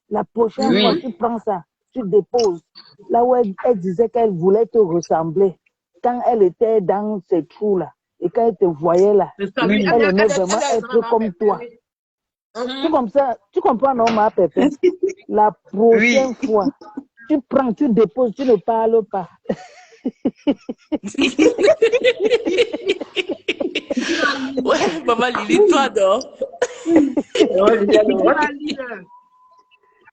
La prochaine fois, tu prends ça, tu déposes. Là où elle disait qu'elle voulait te ressembler. Quand elle était dans ces trous-là, et quand elle te voyait là, Oui. elle aimait vraiment être comme toi. Tu comprends, non, ma pépé? La prochaine fois, tu prends, tu déposes, tu ne parles pas. Ouais, maman Lili, toi, non?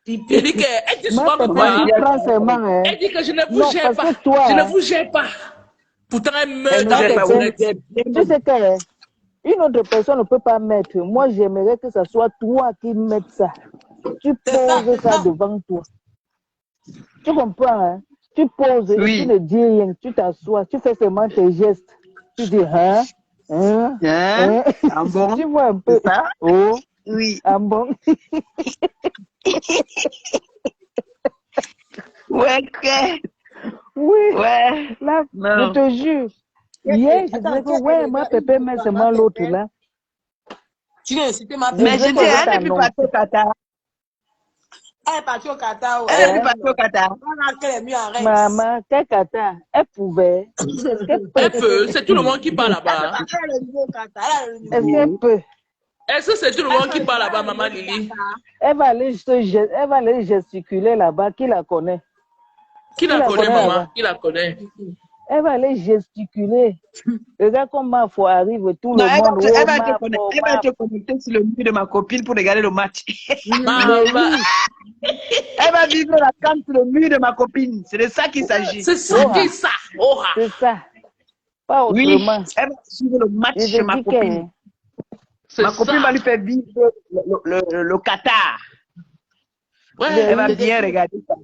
Tu Elle dit qu'elle dit Ma souvent que pépé, quoi? tu prends seulement, hein. Elle dit que je ne vous Non, gère parce pas. que toi, Je ne vous gère pas. Pourtant, elle meurt Elle nous dans gère les pas, pépé, oui, directs. tu sais que une autre personne ne peut pas mettre. Moi, j'aimerais que ce soit toi qui mettes ça. Tu poses ça devant toi. Tu comprends, hein? Tu poses et tu Oui. ne dis rien. Tu t'assois, tu fais seulement tes gestes. Tu dis, hein? Hein? Hein? Hein? Ah bon? Tu vois un peu. C'est ça? Oh, Oui. ah bon? Ouais, que- Oui. ouais. Là, je Non. te jure. Hier, je disais que, ouais, ma pépé met seulement l'autre là. Tu viens inciter ma Je Mais disais je que dis, je elle n'est plus t'annonce. partie au Qatar. Elle est partie au Qatar. Elle n'est Hein? plus partie au Qatar. Voilà qu'elle est mieux en reste. Maman, quel Qatar? Elle pouvait. Est-ce qu'elle peut? Elle peut, c'est tout le monde qui parle Elle là-bas. a le niveau au Qatar. Elle a le niveau. Est-ce qu'elle peut? Est-ce que c'est tout le monde qui parle là-bas, maman Lily? Elle va aller gesticuler là-bas. Qui la connaît? Qui la connaît, maman? Qui la connaît? Elle va aller gesticuler. Regarde comment il faut arriver, tout Non, le elle va monde. te, Oh, elle va te ma connecter, pauvre, elle va te connecter sur le mur de ma copine pour regarder le match. Maman. Elle va vivre la canne sur le mur de ma copine. C'est de ça qu'il s'agit. C'est ça qui est ça. Oh, c'est ça. Pas Oui, autrement. elle va suivre le match Je chez te ma dis copine. c'est Ma copine ça. va lui faire vivre le Qatar. Ouais. Elle va bien regarder ça.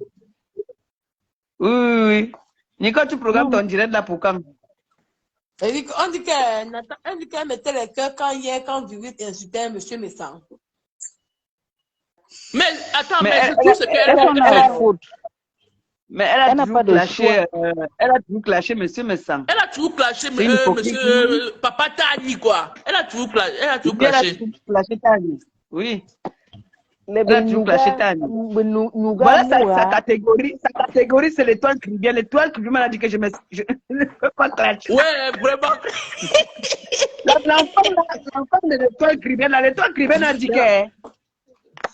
Oui, oui, oui. Nico, tu programmes ton direct là pour quand? On dit qu'elle mettait les cœurs quand Vivi insultait monsieur Messan. Mais attends, Mais mais elle- tout ce qu'elle Est-ce qu'on a la faute? Mais elle a Elle n'a toujours pas de clashé, elle a toujours clashé monsieur Messan. Elle a toujours clashé, C'est une hypocrite. monsieur Papa Tani, quoi. Elle a toujours Oui, elle a clashé. toujours clashé Tani. Oui. Les Elle a toujours clashé Tani. Nougat Voilà sa Moura. catégorie. Sa catégorie, c'est l'étoile Caribéenne. L'étoile Caribéenne a dit que je ne peux pas clasher. Ouais, vraiment. L'enfant de l'étoile Caribéenne, l'étoile Caribéenne a dit que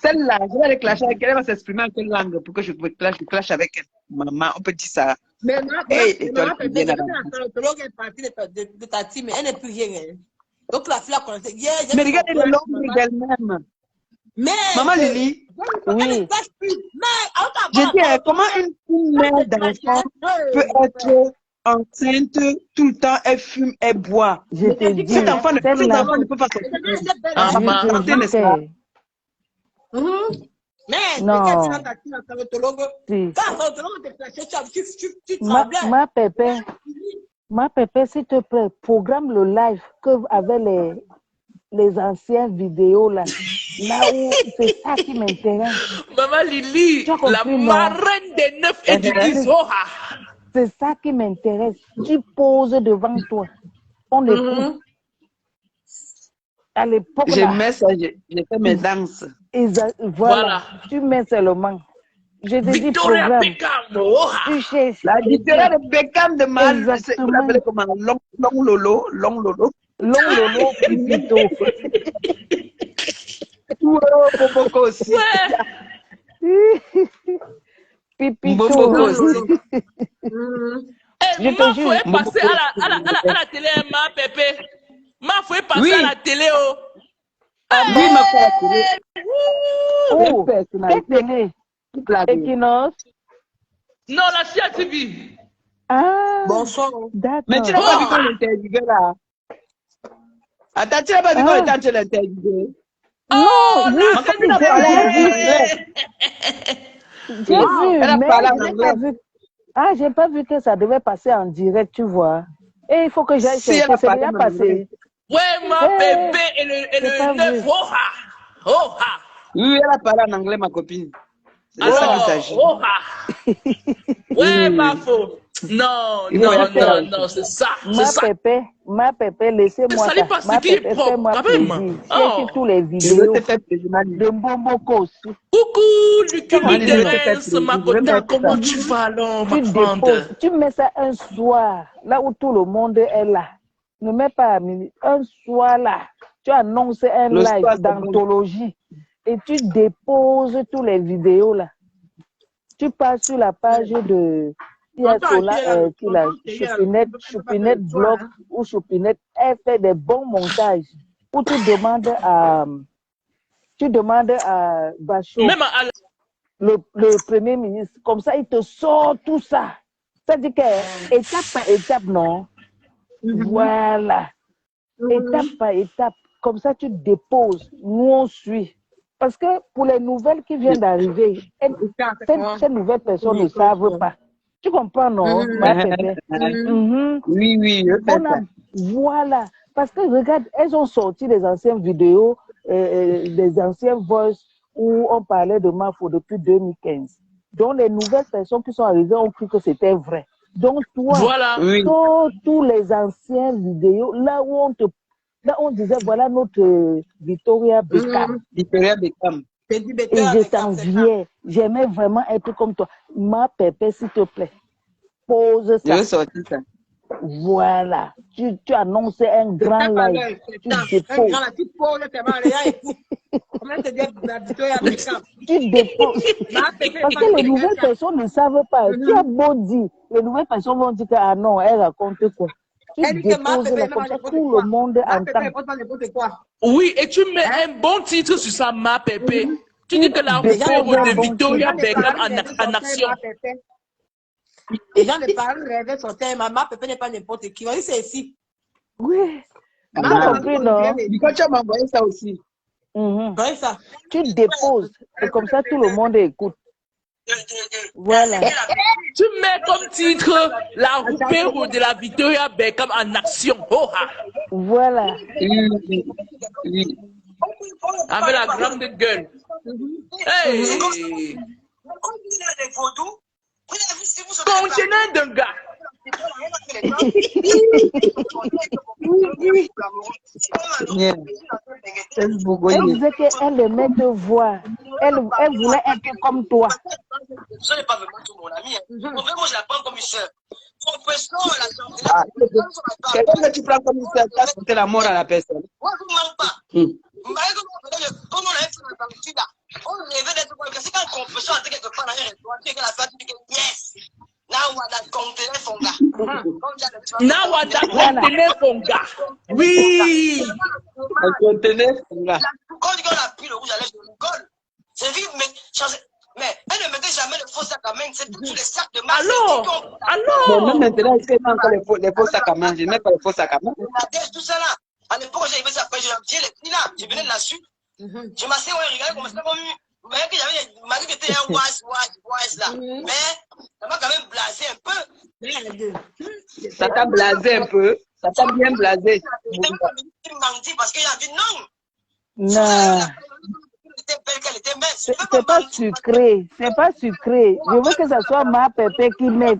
celle-là, je vais aller clasher avec elle, elle va s'exprimer en quelle langue pour que je clash avec elle. Maman, on peut dire ça. Mais Hey, étoile Caribéenne. la est partie de ta team, mais elle n'est plus rien. Hein. Donc la fille a commencé. Mais regardez le long d'elle-même. Mais Maman Lily, Oui. je dis, comment une mère d'enfant peut être enceinte tout le temps, elle fume, elle boit. Je te dis, Cet enfant ne celle-là, peut pas sortir. Ah, je maman. te dis que, Mais Non. quand tu as ta team en carotologue, si. quand un carotologue te flashait, tu tremblais. Ma pépé, s'il te plaît, programme le live avec les anciennes vidéos là. Là où c'est ça qui m'intéresse. Maman Lily, Tu as la compris, non? marraine des 9 et du 10. Oh, ah. C'est ça qui m'intéresse. Tu poses devant toi. On écoute. À l'époque Je là, mets ça, je fais mes danses. voilà. Tu mets seulement. Je te dis Victoria programme. Beckham. Oh, ah. Tu cherches. La différence de Beckham de Man, vous Exactement. l'appelez comment? Long Lolo. Long Lolo, Pipito. Boboko aussi. Ouais. Pipito. Boboko aussi. Eh, Je te ma jure. faut passer à la télé, ma pépé. Ma faut passer Oui. à la télé, oh. Oui, ma frère. Oh, Quelle personnalité. quelle télé? Toute la vie. Equinox. Non, la CIA TV. Ah, Bonsoir. d'accord. Mais tu n'as pas vu quand l'interviewé là? Attends, tu n'as pas vu quand il était l'interviewé? Oh, oui, la Ma copine a j'ai parlé en vu. anglais. J'ai vu, Elle a mais parlé en je n'ai anglais. pas vu. Ah, j'ai pas vu que ça devait passer en direct, tu vois. Et il faut que j'aille Si, elle chercher. a C'est parlé déjà en passé. anglais. ouais, ma Eh, bébé et j'ai pas le 9. vu. Oh, ah. Oh, ah. Oui, elle a parlé en anglais, ma copine. C'est de ça qu'il Alors, s'agit. oh, ah. Ouais, ma faux. Non, Il faut non, la faire. non, c'est ça. C'est ça. Ma pépé, laissez-moi Ça n'est ça. pas ce Ma qui est pépé, propre, fais-moi quand même. plaisir. Oh. Cherche tous les Je veux vidéos te faire plaisir, Mali. de Mbombo aussi. Coucou, Lucky Mali, je veux te faire Terence, plaisir. ma Je veux cotine, mettre comment ça. tu vas alors, Tu ma grande? déposes, tu mets ça un soir, là où tout le monde est là. Ne mets pas à minuit. Un soir là, tu annonces un Le live soir, c'est bon. d'anthologie et tu déposes tous les vidéos là. Tu pars sur la page de Choupinette Blog ou Choupinette. Elle fait des bons montages où tu demandes à Bachot Même à le Premier ministre. Comme ça, il te sort tout ça. Ça dit que étape par étape, non? Voilà. Étape par étape. Comme ça, tu déposes. Nous, on suit. Parce que pour les nouvelles qui viennent d'arriver, ces nouvelles personnes ne savent pas. Tu comprends, non? Oui, oui, je fais ça. Voilà. Parce que regarde, elles ont sorti des anciennes vidéos, des anciennes voices où on parlait de Mafo depuis 2015. Donc, les nouvelles personnes qui sont arrivées ont cru que c'était vrai. Donc, toi, Voilà. tous les anciennes vidéos, là où on disait, voilà notre Victoria Beckham. Victoria Beckham. Et je t'enviais. J'aimais vraiment être comme toi. Ma pépé, s'il te plaît, pose ça. Je vais sortir ça. Voilà. Tu annonçais un grand live. Tu déposes. Tu déposes. Parce que les nouvelles personnes ne savent pas. Tu as beau dire, les nouvelles personnes vont dire que, ah non, elle raconte quoi. Tu déposes là, comme ça, tout le monde entend. Oui, et tu mets un bon titre sur ça, ma pépé. Tu dis que la roupeur de Victoria Beckham en action. Les gens ne parlent rêver son thème. Ma pépé n'est pas n'importe qui. Oui, c'est ici. Oui. Tu as compris, non? Quand tu m'as envoyé ça aussi. Oui, ça. Tu déposes. Et comme ça, tout le monde écoute. Voilà. Tu mets comme titre la roupeur de la Victoria Beckham en action. Oh, ah. Voilà. Oui. Avec la grande gueule. Hey! Contenant d'un gars. Elle disait qu'elle aimait te voir. Elle voulait être comme toi. Ce n'est pas vraiment tout mon ami. Vraiment, je la prends comme une soeur. Quelqu'un que tu prends comme une soeur, tu as sauté la mort à la personne. Ouais, vous ne mentez pas. Comme on a fait dans le sud, on rêvait d'être comme c'est quand confession entre quelque part dans un restaurant, tu es que la femme dit que yes. Now what that contenait son gars. Now what that contenait son gars. Oui. Elle contenait son gars. Quand on a pris le rouge à lèvres, je rigole. C'est vivre, mais elle ne mettait jamais le faux sac à main. C'est tous les sacs de main. Alors. Mais maintenant, est-ce qu'elle met encore les faux sacs à main? Je ne mets pas les faux sacs à main. Tout ça là. À l'époque, j'ai aimé ça. Je les prix là. Je venais de la suite. Je m'asseyais, on regardait comme ça. Vous voyez que j'avais, malgré que c'était un was là. Mais ça m'a quand même blasé un peu. Ça t'a blasé un peu. Ça t'a bien blasé. Il menti parce qu'il a dit non. Non. C'est pas sucré. C'est pas sucré. Je veux que ça soit ma pépé qui met.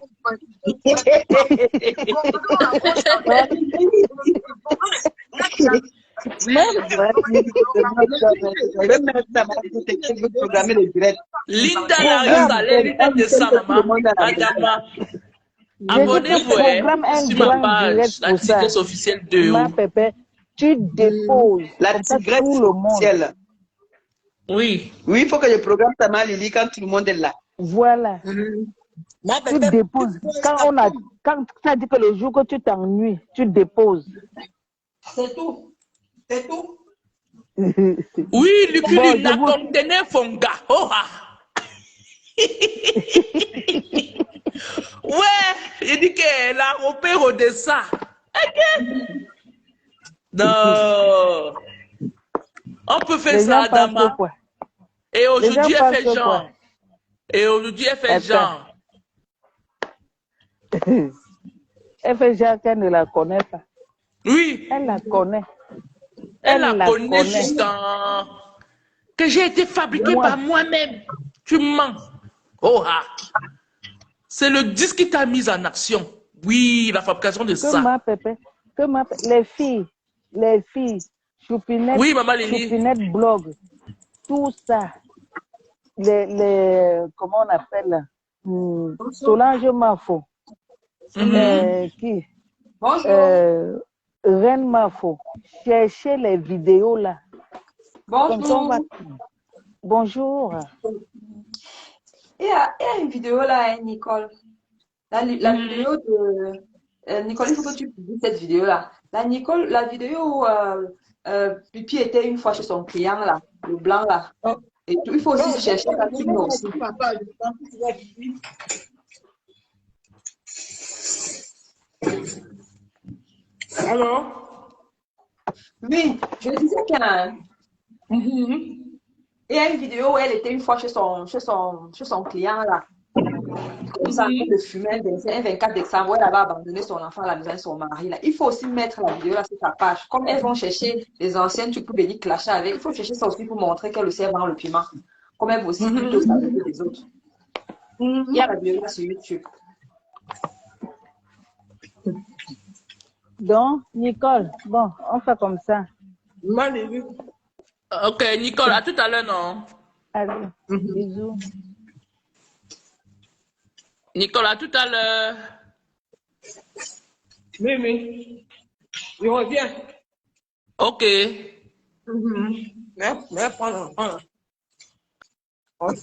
Linda Linda de sa maman, Adama. Abonnez-vous sur ma page, la tigresse officielle de Ma pépé, tu déposes la tigresse officielle. Oui. Oui, il faut que je programme ta main, Lily, quand tout le monde est là. Voilà. Tu déposes. Quand tu as dit que le jour que tu t'ennuies, tu déposes. C'est tout. C'est tout. Oui, Luculi, la contenait son gars. Oh, ah. Ouais, il dit que la roupeur redescend. Non. On peut faire ça, Adama. Et aujourd'hui, elle fait genre. Et aujourd'hui, elle fait genre. Elle fait genre qu'elle ne la connaît pas. Oui. Elle la connaît. Elle la connaît juste en... Que j'ai été fabriqué par moi-même. Tu mens. Oh, ah. C'est le disque qui t'a mis en action. Oui, la fabrication de ça. Les filles, Choupinette, oui, maman Lili. Choupinette blog, tout ça. Comment on appelle Solange Mafo. Qui Reine Mafo. Cherchez les vidéos là. Bonjour. Bonjour. Il y a une vidéo là, Nicole. La vidéo de... Nicole, il faut que tu publies cette vidéo là. La vidéo où Pipi était une fois chez son client là, le blanc là. Et tout, il faut aussi chercher la film aussi. Alors? Oui, je disais qu'il y a une vidéo où elle était une fois chez son client là. Comme ça, en train de fumer un 24 décembre, où elle avait abandonné son enfant à la maison de son mari. Là. Il faut aussi mettre la vidéo là sur sa page. Comme elles vont chercher les anciennes, tu peux venir clasher avec. Il faut chercher ça aussi pour montrer qu'elle aussi vend le piment. Comme elle veut aussi plutôt savoir que les autres. Il y a la vidéo là sur YouTube. Donc, Nicole, bon, on fait comme ça. Moi, j'ai vu. Ok, Nicole, à tout à l'heure, non? Allez, bisous. Nicole, à tout à l'heure. Oui. Je reviens. Ok. Mais prends. Ok.